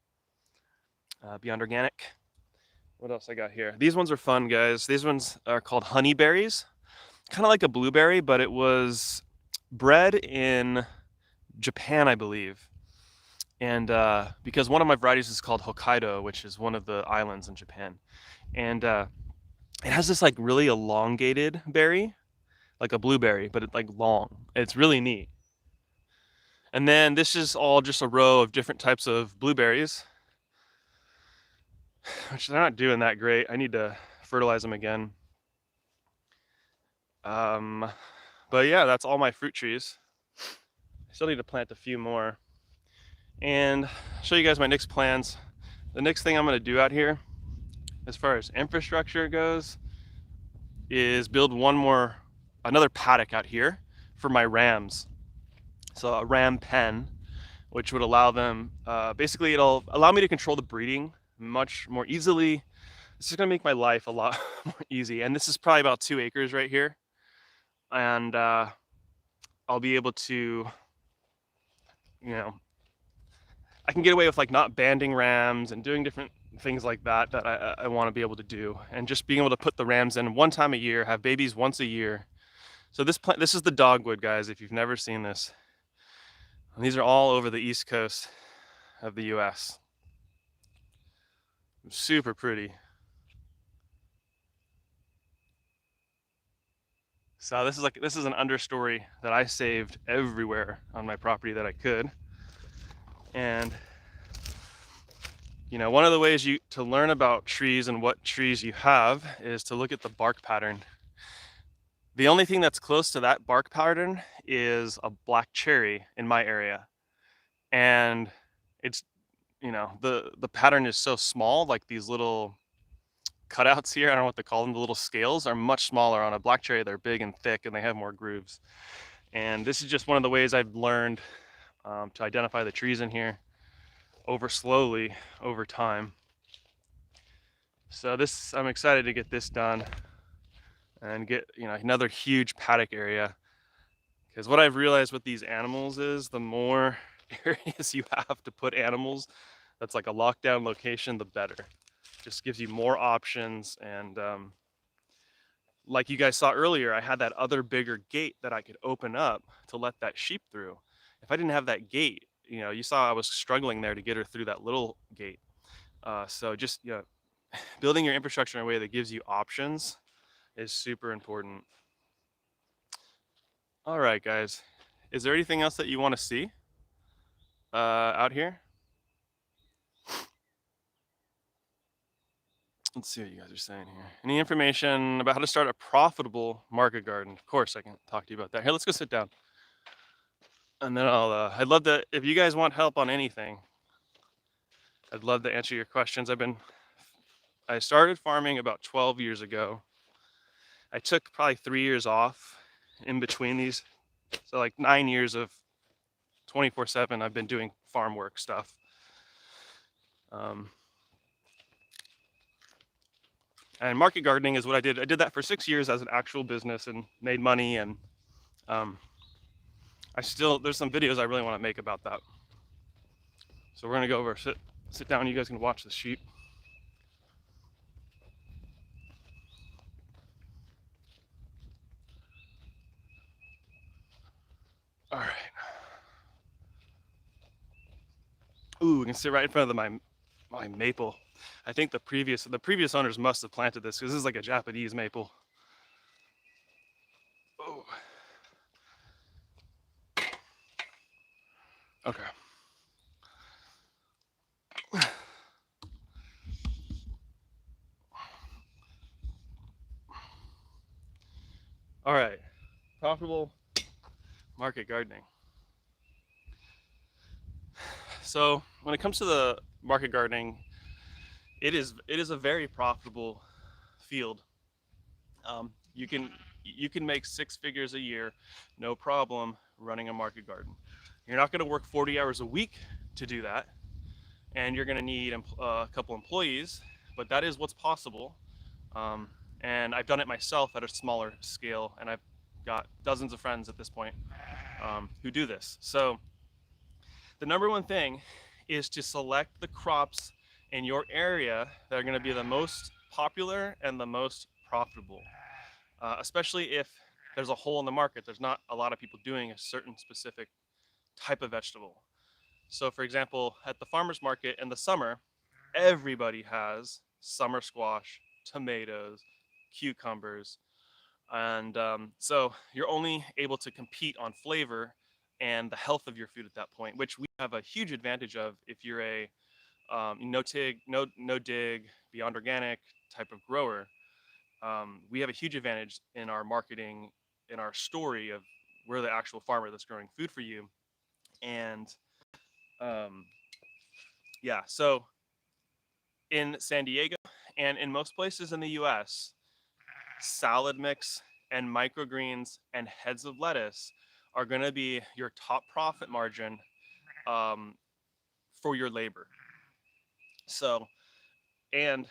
Beyond Organic. What else I got here? These ones are fun, guys. These ones are called honeyberries. Kind of like a blueberry, but it was bred in Japan, I believe. And because one of my varieties is called Hokkaido, which is one of the islands in Japan. And it has this like really elongated berry, like a blueberry, but it's like long. It's really neat. And then this is all just a row of different types of blueberries, which they're not doing that great. I need to fertilize them again. But yeah, that's all my fruit trees. I still need to plant a few more. And show you guys my next plans. The next thing I'm going to do out here, as far as infrastructure goes, is build another paddock out here for my rams. So a ram pen, which would allow them, basically it'll allow me to control the breeding much more easily. This is gonna make my life a lot more easy. And this is probably about 2 acres right here. And I'll be able to, I can get away with like not banding rams and doing different things like that I want to be able to do. And just being able to put the rams in one time a year, have babies once a year. So this is the dogwood, guys, if you've never seen this. And these are all over the east coast of the US. Super pretty. So this is an understory that I saved everywhere on my property that I could. And one of the ways to learn about trees and what trees you have is to look at the bark pattern. The only thing that's close to that bark pattern is a black cherry in my area. And it's, the pattern is so small, like these little cutouts here, I don't know what to call them, the little scales are much smaller. On a black cherry, they're big and thick and they have more grooves. And this is just one of the ways I've learned to identify the trees in here slowly over time. So I'm excited to get this done and get another huge paddock area, because what I've realized with these animals is the more areas you have to put animals, that's like a lockdown location, the better. Just gives you more options. And like you guys saw earlier, I had that other bigger gate that I could open up to let that sheep through. If I didn't have that gate, you saw I was struggling there to get her through that little gate. So just building your infrastructure in a way that gives you options is super important. All right, guys. Is there anything else that you want to see out here? Let's see what you guys are saying here. Any information about how to start a profitable market garden? Of course, I can talk to you about that. Here, let's go sit down. And then I'd love to, if you guys want help on anything, I'd love to answer your questions. I started farming about 12 years ago. I took probably 3 years off in between these. So like 9 years of 24/7, I've been doing farm work stuff. And market gardening is what I did. I did that for 6 years as an actual business and made money. And there's some videos I really want to make about that. So we're gonna go over, sit down. You guys can watch the sheep. All right. Ooh, we can sit right in front of my maple. I think the previous owners must have planted this, because this is like a Japanese maple. Oh. Okay. All right, profitable market gardening. So when it comes to the market gardening, it is a very profitable field. You can make six figures a year, no problem, running a market garden. You're not going to work 40 hours a week to do that, and you're going to need a couple employees, but that is what's possible. Um, and I've done it myself at a smaller scale, and I've got dozens of friends at this point who do this. So the number one thing is to select the crops in your area that are going to be the most popular and the most profitable, especially if there's a hole in the market. There's not a lot of people doing a certain specific type of vegetable. So, for example, at the farmer's market in the summer, everybody has summer squash, tomatoes, cucumbers, and so you're only able to compete on flavor and the health of your food at that point, which we have a huge advantage of if you're a no tig, no dig, beyond organic type of grower. We have a huge advantage in our marketing, in our story of we're the actual farmer that's growing food for you. And um, yeah, so in San Diego and in most places in the US, salad mix and microgreens and heads of lettuce are going to be your top profit margin um, for your labor. So, and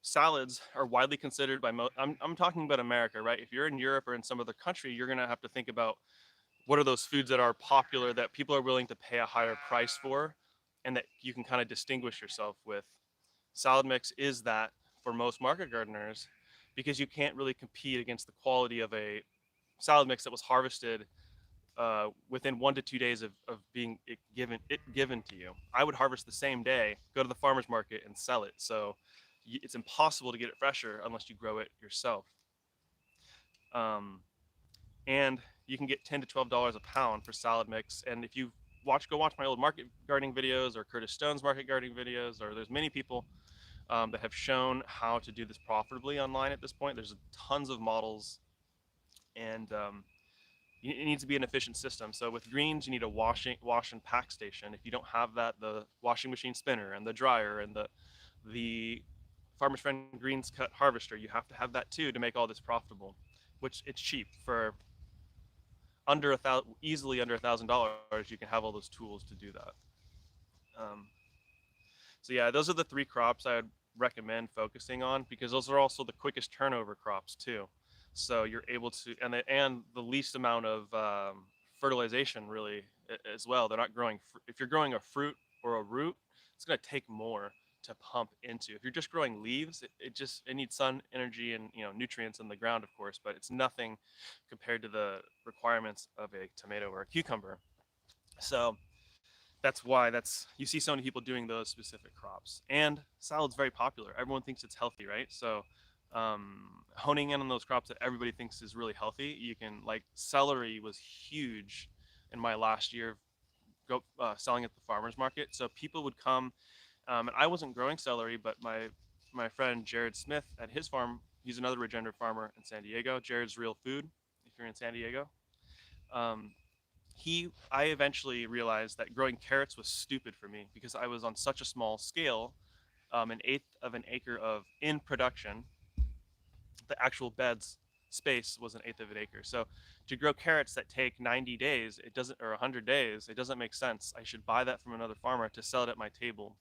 salads are widely considered by most. I'm talking about America, right? If you're in Europe or in some other country, you're going to have to think about what are those foods that are popular that people are willing to pay a higher price for and that you can kind of distinguish yourself with. Salad mix is that for most market gardeners because you can't really compete against the quality of a salad mix that was harvested within 1 to 2 days of being given to you. I would harvest the same day, go to the farmer's market and sell it. So it's impossible to get it fresher unless you grow it yourself. Um, and you can get $10 to $12 a pound for salad mix. And if you go watch my old market gardening videos or Curtis Stone's market gardening videos, or there's many people that have shown how to do this profitably online at this point. There's tons of models, and it needs to be an efficient system. So with greens, you need a wash and pack station. If you don't have that, the washing machine spinner and the dryer and the farmer's friend greens cut harvester, you have to have that too to make all this profitable. Which it's cheap for easily under $1,000. You can have all those tools to do that. Um, so yeah, those are the three crops I would recommend focusing on because those are also the quickest turnover crops too. So you're able to and the least amount of fertilization really as well. They're not growing. If you're growing a fruit or a root, it's going to take more to pump into. If you're just growing leaves, it needs sun, energy, and nutrients in the ground, of course, but it's nothing compared to the requirements of a tomato or a cucumber. So that's you see so many people doing those specific crops. And salad's very popular. Everyone thinks it's healthy, right? So honing in on those crops that everybody thinks is really healthy, you can like celery was huge in my last year selling at the farmers market. So people would come, and I wasn't growing celery, but my friend Jared Smith at his farm, he's another regenerative farmer in San Diego. Jared's Real Food, if you're in San Diego. Um, I eventually realized that growing carrots was stupid for me because I was on such a small scale, an eighth of an acre of in production. The actual bed's space was an eighth of an acre. So to grow carrots that take 90 days, it doesn't, or 100 days, it doesn't make sense. I should buy that from another farmer to sell it at my table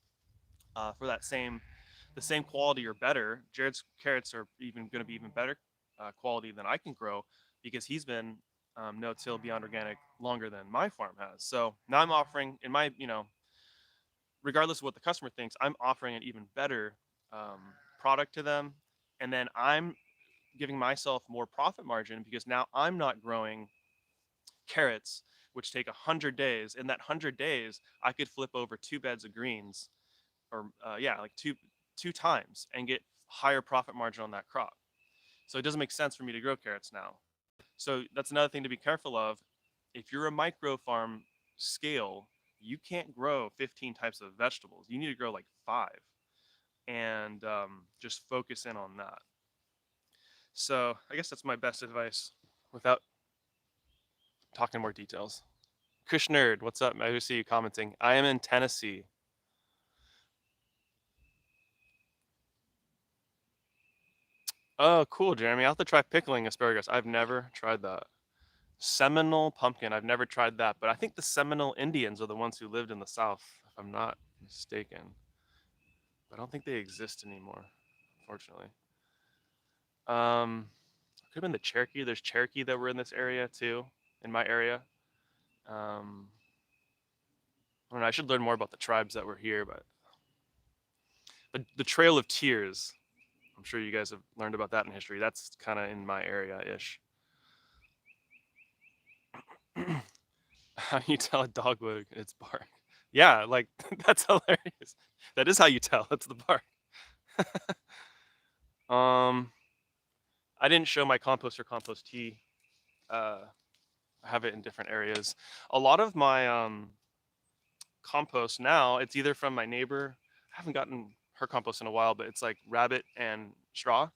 for the same quality or better. Jared's carrots are even going to be even better quality than I can grow because he's been no-till beyond organic longer than my farm has. So now I'm offering in my, regardless of what the customer thinks, I'm offering an even better product to them. And then I'm giving myself more profit margin because now I'm not growing carrots, which take 100 days. In that 100 days, I could flip over two beds of greens, or yeah, like two times, and get higher profit margin on that crop. So it doesn't make sense for me to grow carrots now. So that's another thing to be careful of. If you're a micro farm scale, you can't grow 15 types of vegetables. You need to grow like five, and just focus in on that. So I guess that's my best advice without talking more details. Kush Nerd, what's up? I see you commenting. I am in Tennessee. Oh, cool, Jeremy. I'll have to try pickling asparagus. I've never tried that. Seminole pumpkin. I've never tried that, but I think the Seminole Indians are the ones who lived in the South, if I'm not mistaken. But I don't think they exist anymore, unfortunately. Could have been the Cherokee. There's Cherokee that were in this area too, in my area. I don't know. I should learn more about the tribes that were here, but the Trail of Tears. I'm sure you guys have learned about that in history. That's kind of in my area ish. How do you tell a dog when it's bark? Yeah, like that's hilarious. That is how you tell. That's the bark. um, I didn't show my compost or compost tea. I have it in different areas. A lot of my compost now, it's either from my neighbor. I haven't gotten her compost in a while, but it's like rabbit and straw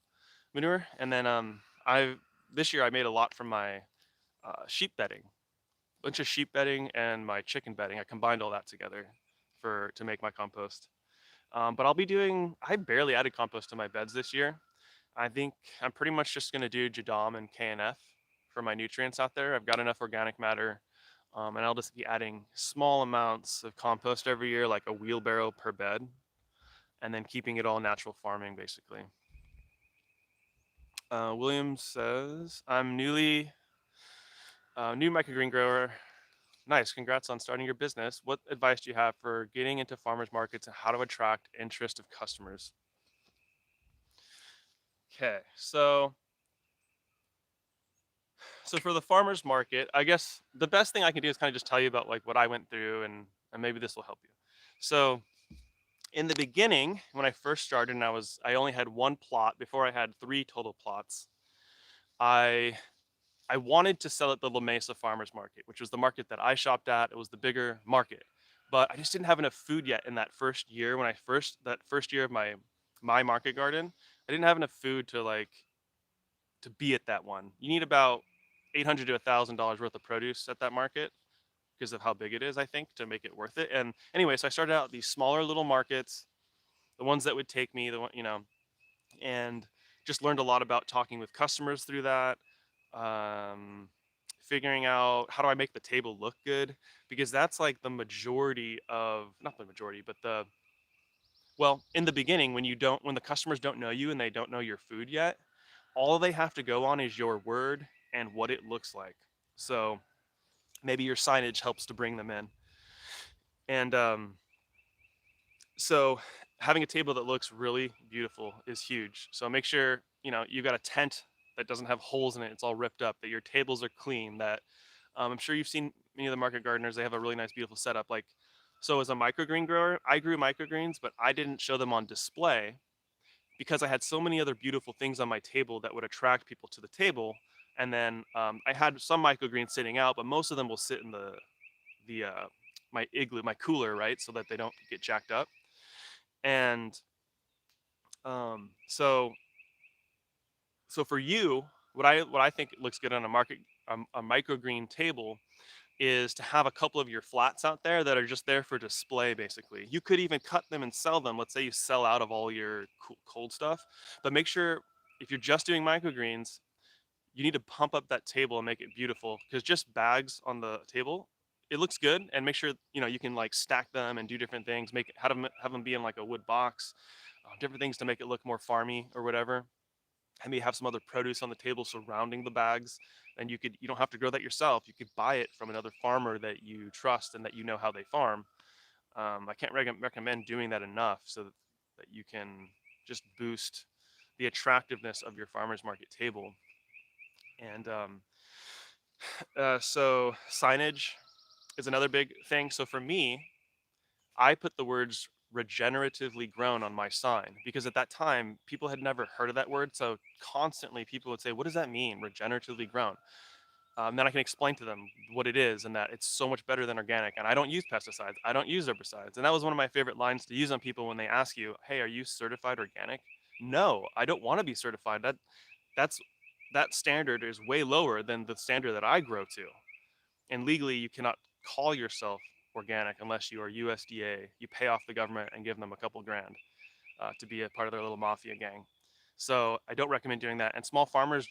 manure. And then I this year I made a lot from my sheep bedding, bunch of sheep bedding and my chicken bedding. I combined all that together for to make my compost. But I'll be doing. I barely added compost to my beds this year. I think I'm pretty much just gonna do Jadam and KNF for my nutrients out there. I've got enough organic matter, and I'll just be adding small amounts of compost every year, like a wheelbarrow per bed, and then keeping it all natural farming basically. William says, "I'm new microgreen grower. Nice, congrats on starting your business. What advice do you have for getting into farmers markets and how to attract interest of customers?" Okay, so for the farmers market, I guess the best thing I can do is kind of just tell you about like what I went through and maybe this will help you. So in the beginning, when I first started and I only had one plot before I had three total plots, I I wanted to sell at the La Mesa Farmers Market, which was the market that I shopped at. It was the bigger market. But I just didn't have enough food yet in that first year when I first that first year of my market garden. I didn't have enough food to be at that one. You need about $800 to $1,000 worth of produce at that market because of how big it is, I think, to make it worth it. And anyway, so I started out these smaller little markets, the ones that would take me, and just learned a lot about talking with customers through that. Um, Figuring out how do I make the table look good because that's like the majority of not the majority, but the well, in the beginning when the customers don't know you and they don't know your food yet, all they have to go on is your word and what it looks like. So maybe your signage helps to bring them in. And so having a table that looks really beautiful is huge. So make sure, you've got a tent that doesn't have holes in it. It's all ripped up, that your tables are clean, that I'm sure you've seen many of the market gardeners, they have a really nice, beautiful setup. Like, so as a microgreen grower, I grew microgreens, but I didn't show them on display because I had so many other beautiful things on my table that would attract people to the table. And then I had some microgreens sitting out, but most of them will sit in the my igloo, my cooler, right, so that they don't get jacked up. And so for you, what I think looks good on a microgreen table is to have a couple of your flats out there that are just there for display basically. You could even cut them and sell them. Let's say you sell out of all your cold stuff, but make sure if you're just doing microgreens, you need to pump up that table and make it beautiful because just bags on the table, it looks good. And make sure you can like stack them and do different things, make it have them be in like a wood box, different things to make it look more farmy or whatever. And maybe have some other produce on the table surrounding the bags. And you don't have to grow that yourself. You could buy it from another farmer that you trust and that you know how they farm. I can't recommend doing that enough so that you can just boost the attractiveness of your farmers market table. And so signage is another big thing. So for me, I put the words regeneratively grown on my sign because at that time people had never heard of that word. So constantly people would say, "What does that mean, regeneratively grown?" Then I can explain to them what it is and that it's so much better than organic. And I don't use pesticides, I don't use herbicides. And that was one of my favorite lines to use on people when they ask you, "Hey, are you certified organic?" No, I don't want to be certified. That's that standard is way lower than the standard that I grow to. And legally, you cannot call yourself organic unless you are USDA. You pay off the government and give them a couple grand to be a part of their little mafia gang. So I don't recommend doing that. And small farmers,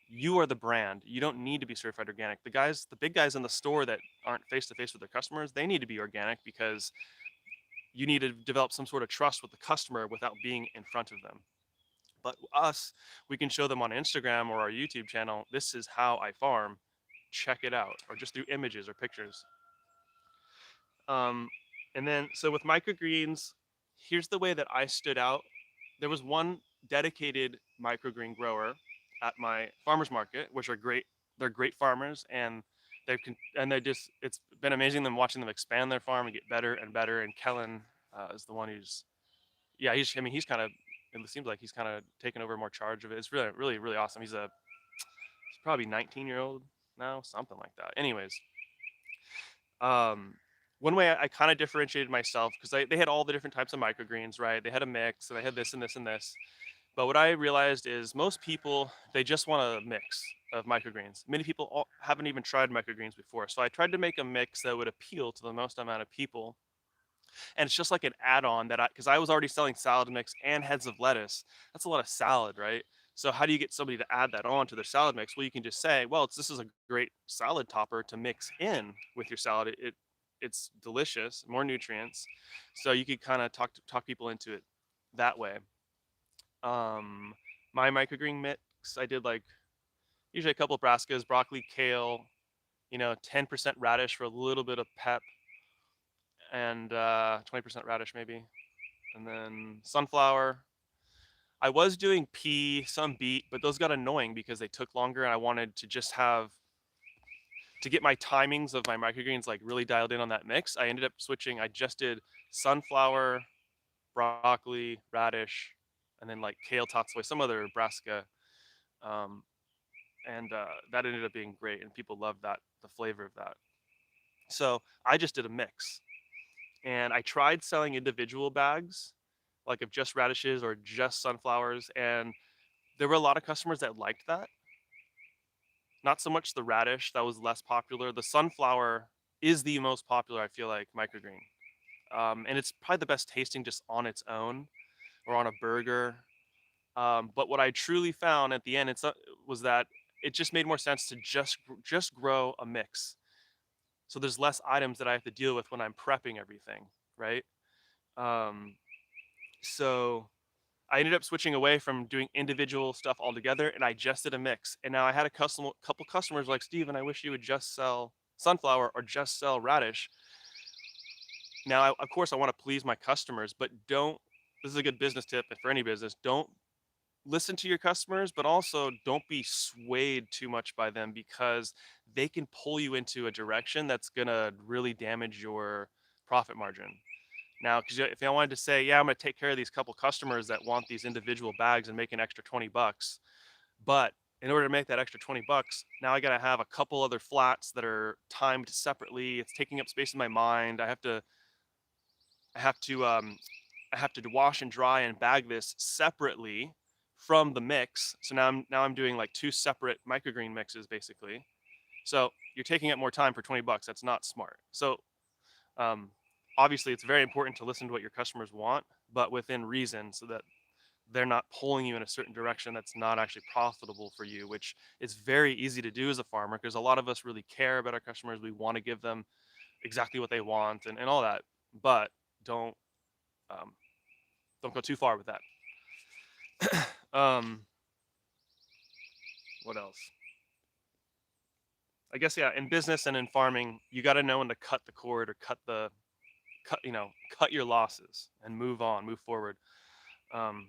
you are the brand. You don't need to be certified organic. The big guys in the store that aren't face to face with their customers, they need to be organic because you need to develop some sort of trust with the customer without being in front of them. But us, we can show them on Instagram or our YouTube channel, this is how I farm. Check it out, or just through images or pictures. Um, and then, so with microgreens, here's the way that I stood out. There was one dedicated microgreen grower at my farmers market, which are great. They're great farmers, and they just, it's been amazing them watching them expand their farm and get better and better. And Kellen is the one who's, yeah, I mean, he's kind of, it seems like he's kind of taken over more charge of it. It's really, really, really awesome. He's probably 19-year-old now, something like that. Anyways, um, one way I kind of differentiated myself because they had all the different types of microgreens, right? They had a mix, and they had this and this and this. But what I realized is most people, they just want a mix of microgreens. Many people haven't even tried microgreens before. So I tried to make a mix that would appeal to the most amount of people. And it's just like an add-on because I was already selling salad mix and heads of lettuce. That's a lot of salad, right? So how do you get somebody to add that on to their salad mix? Well, you can just say, well, this is a great salad topper to mix in with your salad. It's delicious, more nutrients. So you could kind of talk people into it that way. Um, my microgreen mix, I did like usually a couple of brassicas, broccoli, kale, 10% radish for a little bit of pep, and 20% radish maybe, and then sunflower. I was doing pea, some beet, but those got annoying because they took longer, and I wanted to just have to get my timings of my microgreens like really dialed in on that mix. I ended up switching. I just did sunflower, broccoli, radish, and then like kale, tatsoi, some other brassica. Um, and that ended up being great, and people loved that, the flavor of that. So I just did a mix, and I tried selling individual bags, like of just radishes or just sunflowers, and there were a lot of customers that liked that. Not so much the radish, that was less popular. The sunflower is the most popular, I feel like, microgreen, and it's probably the best tasting just on its own or on a burger. But what I truly found at the end was that it just made more sense to just grow a mix. So there's less items that I have to deal with when I'm prepping everything, right? Um, so I ended up switching away from doing individual stuff altogether, and I just did a mix. And now I had a couple customers like, Steven, I wish you would just sell sunflower or just sell radish. Now, of course, I want to please my customers, but don't. This is a good business tip for any business. Don't listen to your customers, but also don't be swayed too much by them because they can pull you into a direction that's gonna really damage your profit margin. Now, because if I wanted to say, yeah, I'm gonna take care of these couple customers that want these individual bags and make an extra 20 bucks, but in order to make that extra 20 bucks, now I gotta have a couple other flats that are timed separately. It's taking up space in my mind. I have to I have to wash and dry and bag this separately from the mix. So now I'm doing like two separate microgreen mixes basically. So you're taking up more time for 20 bucks. That's not smart. So um, obviously it's very important to listen to what your customers want, but within reason so that they're not pulling you in a certain direction that's not actually profitable for you, which is very easy to do as a farmer because a lot of us really care about our customers. We want to give them exactly what they want and all that, but don't um, don't go too far with that. um, what else? I guess yeah, in business and in farming, you got to know when to cut the cord or cut your losses and move on, move forward. Um,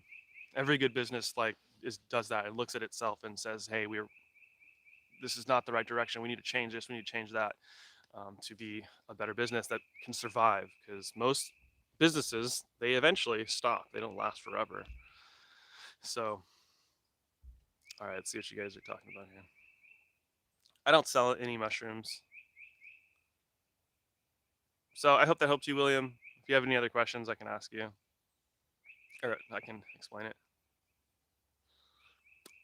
every good business does that. It looks at itself and says, "Hey, this is not the right direction. We need to change this. We need to change that to be a better business that can survive." Because most businesses, they eventually stop. They don't last forever. So, all right, let's see what you guys are talking about here. I don't sell any mushrooms. So I hope that helped you, William. If you have any other questions, I can ask you, or I can explain it.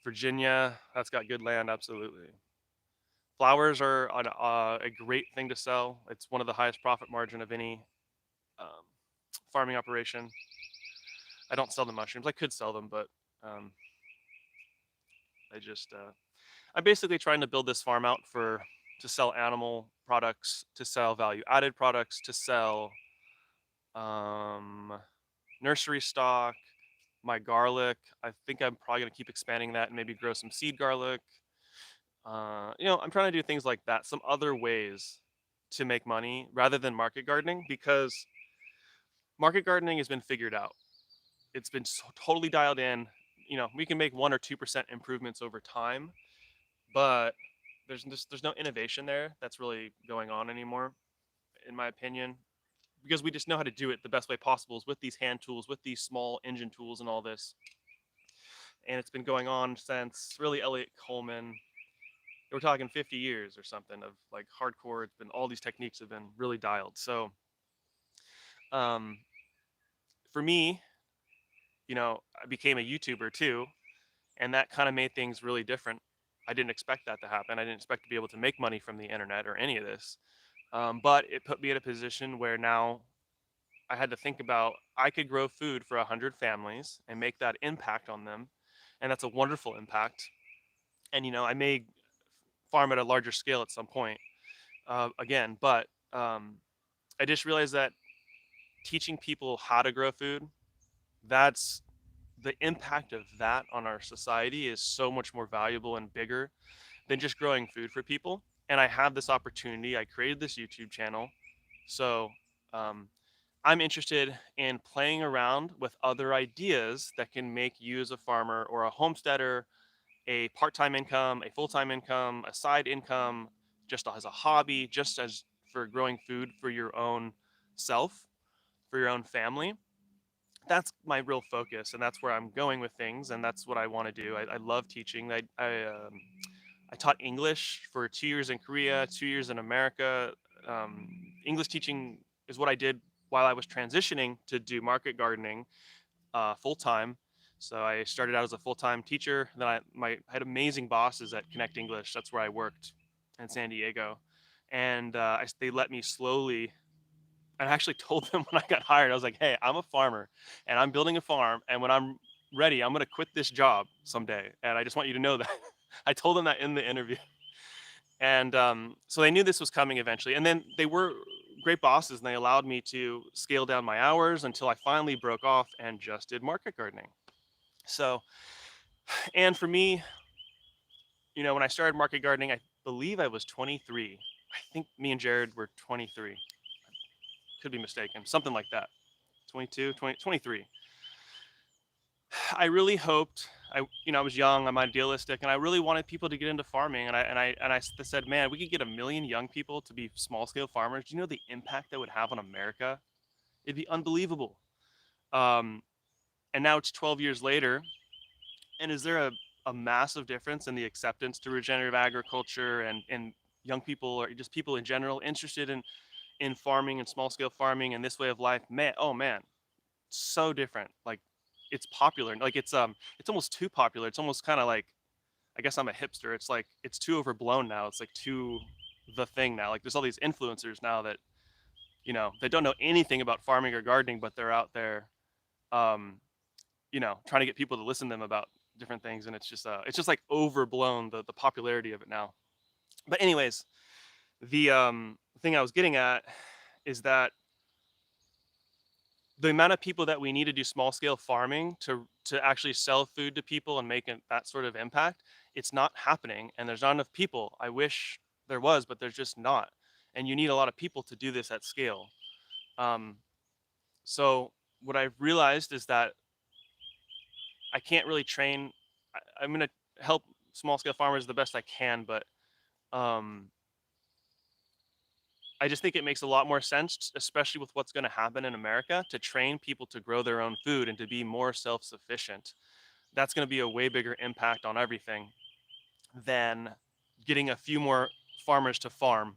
Virginia, that's got good land, absolutely. Flowers are a great thing to sell. It's one of the highest profit margin of any um, farming operation. I don't sell the mushrooms. I could sell them, but um, I just I'm basically trying to build this farm out for to sell animal products, to sell value added products, to sell um, nursery stock, my garlic. I think I'm probably gonna keep expanding that and maybe grow some seed garlic. I'm trying to do things like that, some other ways to make money rather than market gardening, because market gardening has been figured out. It's been so totally dialed in. We can make 1 or 2% improvements over time, but there's no innovation there that's really going on anymore, in my opinion, because we just know how to do it the best way possible is with these hand tools, with these small engine tools, and all this. And it's been going on since really Elliot Coleman. We're talking 50 years or something of like hardcore. It's been all these techniques have been really dialed. So um, for me, I became a YouTuber too, and that kind of made things really different. I didn't expect that to happen. I didn't expect to be able to make money from the internet or any of this. But it put me in a position where now I had to think about I could grow food for 100 families and make that impact on them. And that's a wonderful impact. And, I may farm at a larger scale at some point again, but I just realized that teaching people how to grow food, that's the impact of that on our society is so much more valuable and bigger than just growing food for people. And I have this opportunity. I created this YouTube channel. So um, I'm interested in playing around with other ideas that can make you as a farmer or a homesteader a part-time income, a full-time income, a side income, just as a hobby, just as for growing food for your own self, for your own family. That's my real focus, and that's where I'm going with things, and that's what I want to do. I love teaching. I taught English for 2 years in Korea, 2 years in America. English teaching is what I did while I was transitioning to do market gardening full time. So I started out as a full time teacher. Then I had amazing bosses at Connect English. That's where I worked in San Diego, and they let me slowly. I actually told them when I got hired, I was like, "Hey, I'm a farmer, and I'm building a farm, and when I'm ready, I'm gonna quit this job someday, and I just want you to know that." I told them that in the interview, and so they knew this was coming eventually. And then they were great bosses, and they allowed me to scale down my hours until I finally broke off and just did market gardening. So, and for me, when I started market gardening, I believe I was 23. I think me and Jared were 23. Could be mistaken. Something like that. 22, 20, 23. I really hoped I was young, I'm idealistic, and I really wanted people to get into farming. And I said, man, we could get 1 million young people to be small scale farmers. Do you know the impact that would have on America? It'd be unbelievable. Um, and now it's 12 years later, and is there a massive difference in the acceptance to regenerative agriculture and young people or just people in general interested in farming and small scale farming and this way of life? Man, oh man, so different. Like it's popular. Like it's almost too popular. It's almost kind of like I guess I'm a hipster. It's like it's too overblown now. It's like too the thing now. Like there's all these influencers now that they don't know anything about farming or gardening, but they're out there um, trying to get people to listen to them about different things, and it's just like overblown the popularity of it now. But anyways, the thing I was getting at is that the amount of people that we need to do small scale farming to actually sell food to people and make that sort of impact, it's not happening, and there's not enough people. I wish there was, but there's just not, and you need a lot of people to do this at scale. Um, so what I've realized is that I can't really train. I'm going to help small scale farmers the best I can, but um, I just think it makes a lot more sense, especially with what's going to happen in America, to train people to grow their own food and to be more self sufficient. That's going to be a way bigger impact on everything than getting a few more farmers to farm.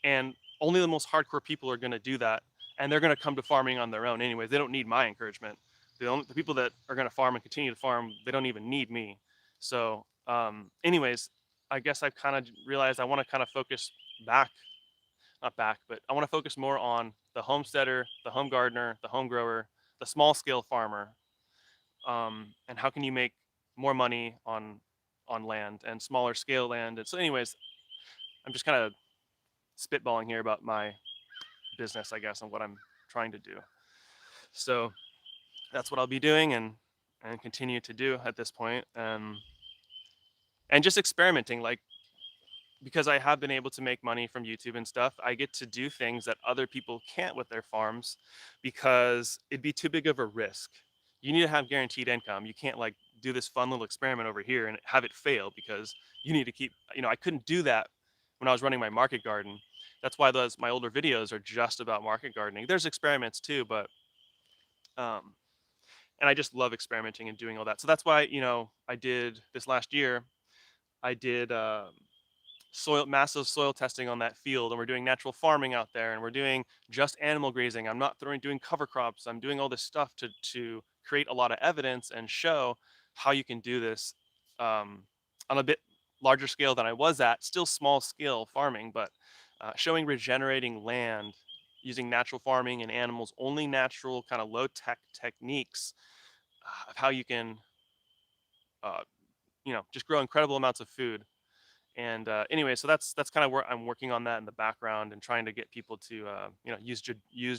And only the most hardcore people are going to do that. And they're going to come to farming on their own anyways. They don't need my encouragement. The people that are going to farm and continue to farm, they don't even need me. So, anyways, I guess I've kind of realized I want to kind of focus back, not back, but I want to focus more on the homesteader, the home gardener, the home grower, the small scale farmer, and how can you make more money on land and smaller scale land. And so, anyways, I'm just kind of spitballing here about my business, I guess, and what I'm trying to do. So that's what I'll be doing and continue to do at this point. And just experimenting, like, because I have been able to make money from YouTube and stuff, I get to do things that other people can't with their farms because it'd be too big of a risk. You need to have guaranteed income. You can't like do this fun little experiment over here and have it fail because you need to keep, I couldn't do that when I was running my market garden. That's why those my older videos are just about market gardening. There's experiments too, but um and I just love experimenting and doing all that. So that's why, I did this last year. I did massive soil testing on that field, and we're doing natural farming out there, and we're doing just animal grazing. I'm not doing cover crops. I'm doing all this stuff to create a lot of evidence and show how you can do this on a bit larger scale than I was at. Still small scale farming, but showing regenerating land using natural farming and animals, only natural kind of low tech techniques of how you can uh, just grow incredible amounts of food. And anyway, so that's kind of where I'm working on that in the background and trying to get people to use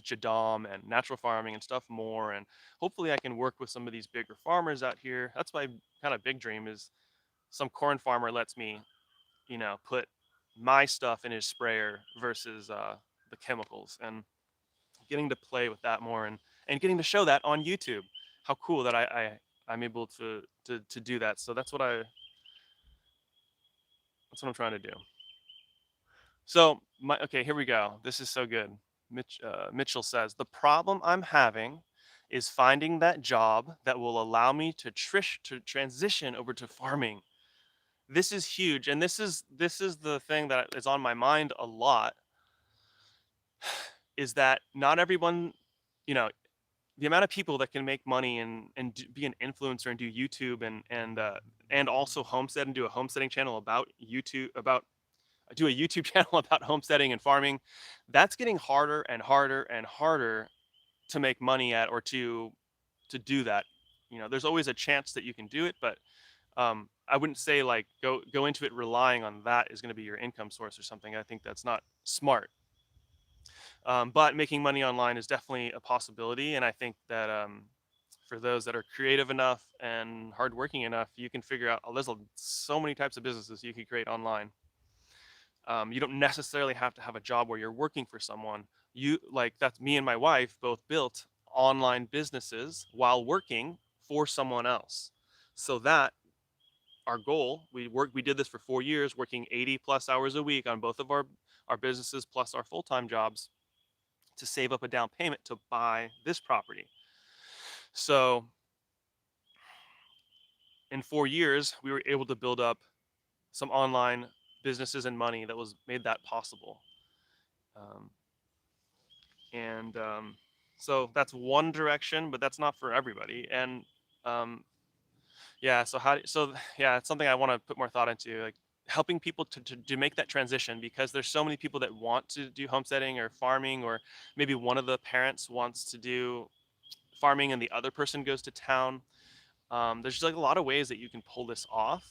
Jadam and natural farming and stuff more. And hopefully I can work with some of these bigger farmers out here. That's my kind of big dream, is some corn farmer lets me put my stuff in his sprayer versus the chemicals, and getting to play with that more, and getting to show that on YouTube. How cool that I'm able to do that. So that's what I'm trying to do. So okay, here we go. This is so good. Mitchell says the problem I'm having is finding that job that will allow me to transition over to farming. This is huge, and this is the thing that is on my mind a lot. Is that not everyone, you know, the amount of people that can make money and be an influencer and do YouTube and also homestead and do a homesteading channel about YouTube, about do a YouTube channel about homesteading and farming, that's getting harder and harder and harder to make money at, or to do that. There's always a chance that you can do it, but I wouldn't say like go into it relying on that is going to be your income source or something. I think that's not smart. But making money online is definitely a possibility, and I think that for those that are creative enough and hardworking enough, you can figure out. There's so many types of businesses you can create online. You don't necessarily have to have a job where you're working for someone. That's me and my wife both built online businesses while working for someone else. So that our goal, we did this for 4 years, working 80 plus hours a week on both of our businesses plus our full-time jobs to save up a down payment to buy this property. So in 4 years, we were able to build up some online businesses and money that was made that possible. Um, and so that's one direction, but that's not for everybody. And um, yeah, yeah, it's something I want to put more thought into, like helping people to make that transition, because there's so many people that want to do homesteading or farming, or maybe one of the parents wants to do farming and the other person goes to town. There's just like a lot of ways that you can pull this off.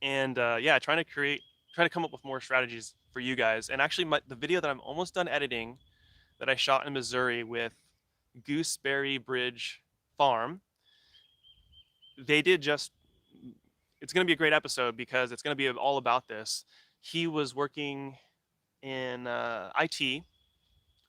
And yeah, trying to come up with more strategies for you guys. And actually, the video that I'm almost done editing, that I shot in Missouri with Gooseberry Bridge Farm, they did just. It's going to be a great episode because it's going to be all about this. He was working in IT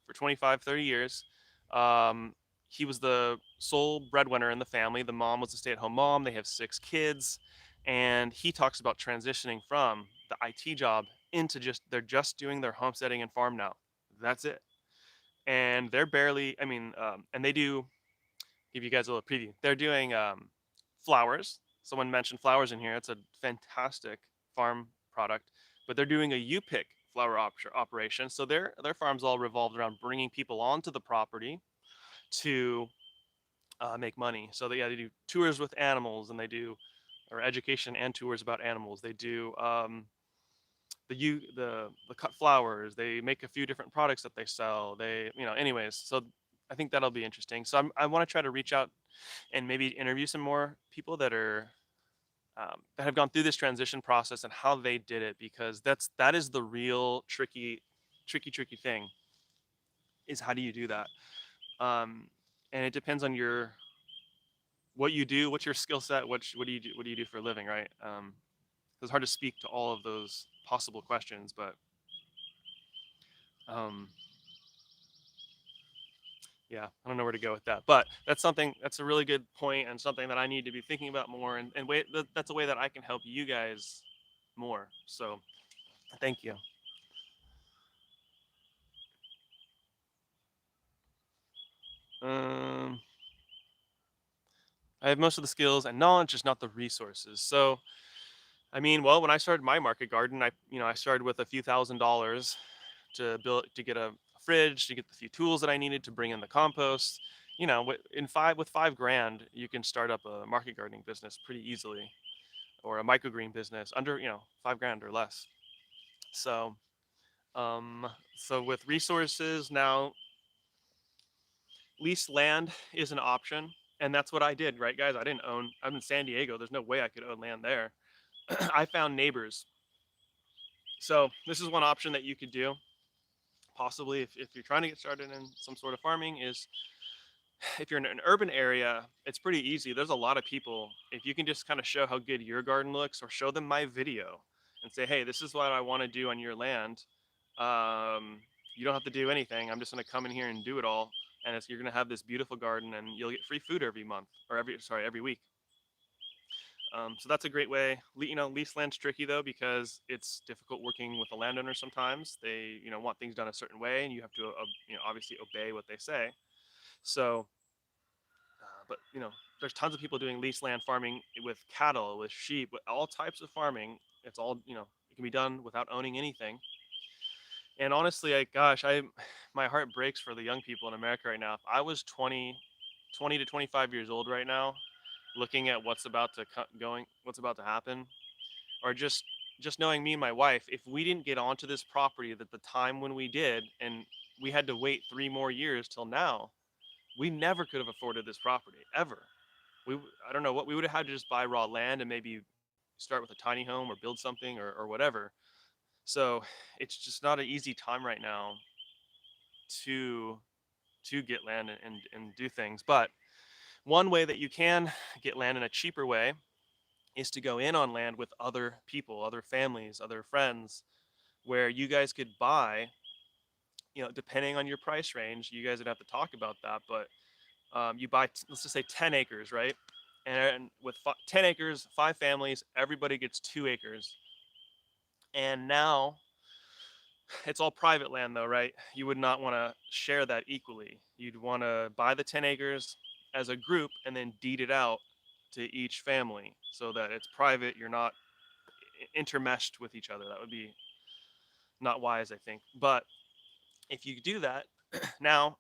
for 25, 30 years. Um, he was the sole breadwinner in the family. The mom was a stay-at-home mom. They have 6 kids, and he talks about transitioning from the IT job into they're just doing their homesteading and farm now. That's it. And they're barely. I mean, and they do give you guys a little preview. They're doing flowers. Someone mentioned flowers in here. It's a fantastic farm product, but they're doing a U-pick flower operation. So their farms all revolved around bringing people onto the property to make money. So they do tours with animals, and they do or education and tours about animals. They do the cut flowers. They make a few different products that they sell. They, anyways. So I think that'll be interesting. So I want to try to reach out and maybe interview some more people that have gone through this transition process and how they did it, because that is the real tricky thing, is how do you do that? Um, and it depends on your what you do, what's your skill set, what do you do for a living, right? It's hard to speak to all of those possible questions, but um, yeah, I don't know where to go with that. But that's a really good point, and something that I need to be thinking about more. And that's a way that I can help you guys more. So thank you. Um, I have most of the skills and knowledge, just not the resources. So, I mean, well, when I started my market garden, I started with a few $1,000s to get a fridge, to get the few tools that I needed to bring in the compost. With 5 grand, you can start up a market gardening business pretty easily, or a microgreen business under 5 grand or less. So, um, so with resources now, leased land is an option, and that's what I did, right, guys? I didn't own. I'm in San Diego. There's no way I could own land there. I found neighbors. So this is one option that you could do, possibly if you're trying to get started in some sort of farming, is if you're in an urban area, it's pretty easy. There's a lot of people. If you can just kind of show how good your garden looks, or show them my video and say, hey, this is what I want to do on your land. Um, you don't have to do anything. I'm just going to come in here and do it all. And you're going to have this beautiful garden, and you'll get free food every month, or every week. So that's a great way. Lease land's tricky though, because it's difficult working with the landowner. Sometimes they, want things done a certain way, and you have to, obviously obey what they say. So, but there's tons of people doing lease land farming with cattle, with sheep, with all types of farming. It's all, it can be done without owning anything. And honestly, my heart breaks for the young people in America right now. If I was 20 to 25 years old right now, looking at what's about to happen, or just knowing me and my wife, if we didn't get onto this property at the time when we did, and we had to wait 3 more years till now, we never could have afforded this property ever. I don't know what we would have had to just buy raw land and maybe start with a tiny home or build something, or whatever. So it's just not an easy time right now to get land and do things. But one way that you can get land in a cheaper way is to go in on land with other people, other families, other friends, where you guys could buy, depending on your price range, you guys would have to talk about that. But you buy, let's just say 10 acres, right? And with 10 acres, 5 families, everybody gets 2 acres. And now it's all private land though, right? You would not want to share that equally. You'd want to buy the 10 acres as a group and then deed it out to each family so that it's private. You're not intermeshed with each other. That would be not wise, I think. But if you do that, now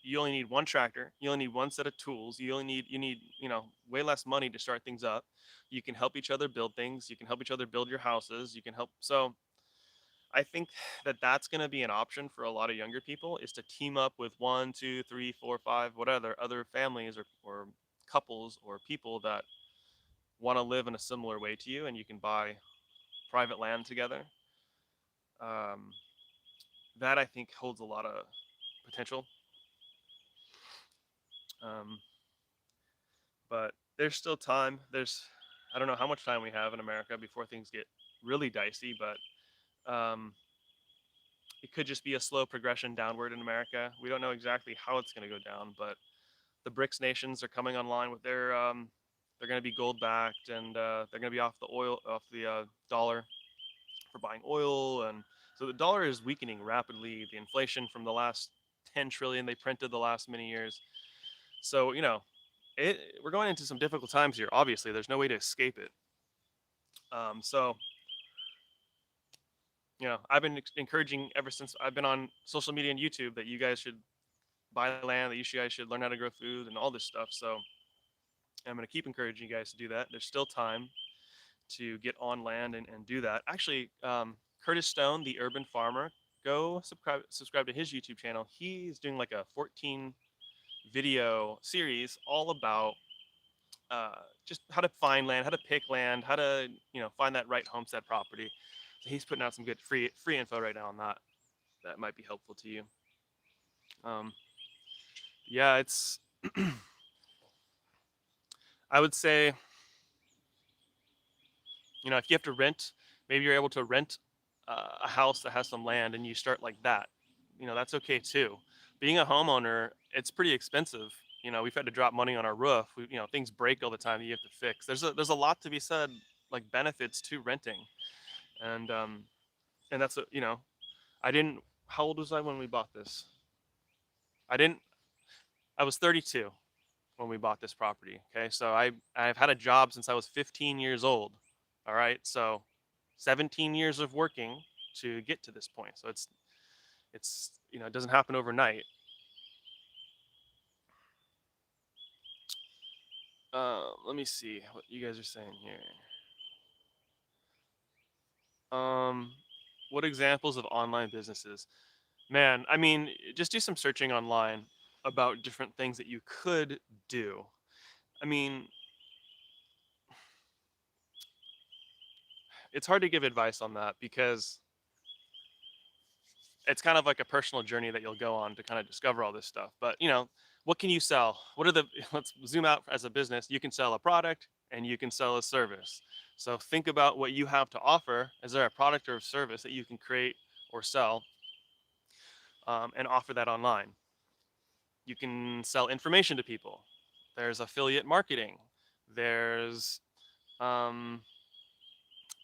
you only need one tractor, you only need one set of tools, you need, way less money to start things up. You can help each other build things, you can help each other build your houses, you can help. So I think that that's going to be an option for a lot of younger people, is to team up with one, two, three, four, five, whatever other families or couples or people that want to live in a similar way to you, and you can buy private land together. Um, that I think holds a lot of potential. Um, but there's still time. I don't know how much time we have in America before things get really dicey, but it could just be a slow progression downward in America. We don't know exactly how it's going to go down, but the BRICS nations are coming online with they're going to be gold backed, and they're going to be off the dollar for buying oil, and so the dollar is weakening rapidly. The inflation from the last 10 trillion they printed the last many years. So we're going into some difficult times here. Obviously, there's no way to escape it. So I've been encouraging ever since I've been on social media and YouTube that you guys should buy land, that you guys should learn how to grow food and all this stuff. So I'm going to keep encouraging you guys to do that. There's still time. to get on land and do that. Actually, Curtis Stone, the urban farmer, go subscribe to his YouTube channel. He's doing like a 14 video series all about uh, just how to find land, how to pick land, how to find that right homestead property. So he's putting out some good free info right now on that. That might be helpful to you. Um, yeah, it's I would say if you have to rent, maybe you're able to rent a house that has some land and you start like that. That's okay too. Being a homeowner, it's pretty expensive. We've had to drop money on our roof. Things break all the time that you have to fix. There's a lot to be said, like benefits to renting, and that's I didn't. How old was I when we bought this? I didn't. I was 32 when we bought this property. Okay, so I've had a job since I was 15 years old. All right, so 17 years of working to get to this point. So it's it doesn't happen overnight. Let me see what you guys are saying here. Um, what examples of online businesses? Man, I mean, just do some searching online about different things that you could do. I mean, it's hard to give advice on that because it's kind of like a personal journey that you'll go on to kind of discover all this stuff. But what can you sell? What are the let's zoom out as a business. You can sell a product and you can sell a service. So think about what you have to offer. Is there a product or a service that you can create or sell and offer that online? You can sell information to people. There's affiliate marketing. There's um,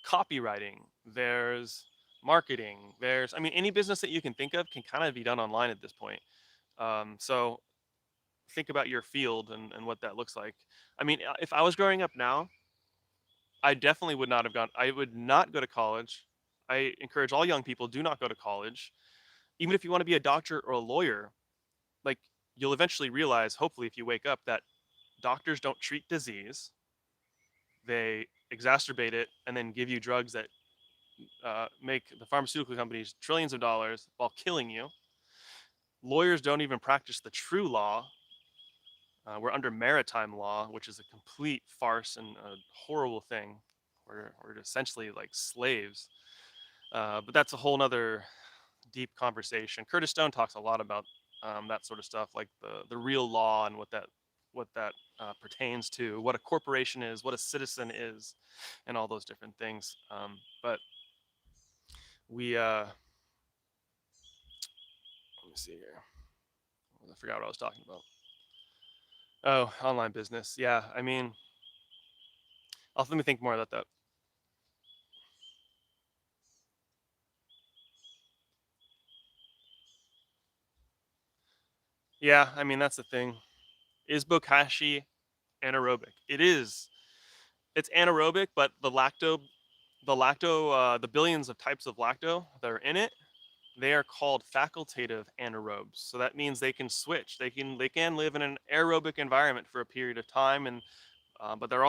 copywriting. There's marketing. I mean, any business that you can think of can kind of be done online at this point. So think about your field and what that looks like. I mean, if I was growing up now, I definitely would not have gone. I would not go to college. I encourage all young people, do not go to college. Even if you want to be a doctor or a lawyer, like you'll eventually realize, hopefully, if you wake up, that doctors don't treat disease. They exacerbate it and then give you drugs that make the pharmaceutical companies trillions of dollars while killing you. Lawyers don't even practice the true law. We're under maritime law, which is a complete farce and a horrible thing. We're essentially like slaves. But that's a whole nother deep conversation. Curtis Stone talks a lot about that sort of stuff, like the real law and what that pertains to, what a corporation is, what a citizen is, and all those different things. But we let me see here. I forgot what I was talking about. Oh, online business. Yeah, I mean, let me think more about that. Yeah, I mean that's the thing. Is bokashi anaerobic? It is. It's anaerobic, but the billions of types of lacto that are in it, they are called facultative anaerobes. So that means they can switch. They can live in an aerobic environment for a period of time, and but they're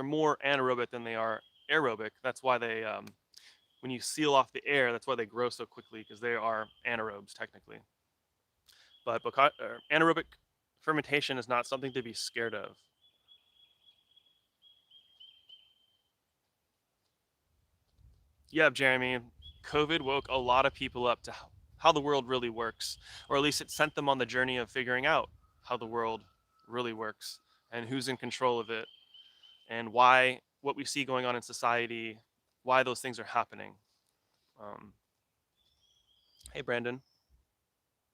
more anaerobic than they are aerobic. That's why when you seal off the air, that's why they grow so quickly because they are anaerobes technically. But anaerobic fermentation is not something to be scared of. Yeah, Jeremy, COVID woke a lot of people up to how the world really works, or at least it sent them on the journey of figuring out how the world really works and who's in control of it and why what we see going on in society, why those things are happening. Um, hey, Brandon.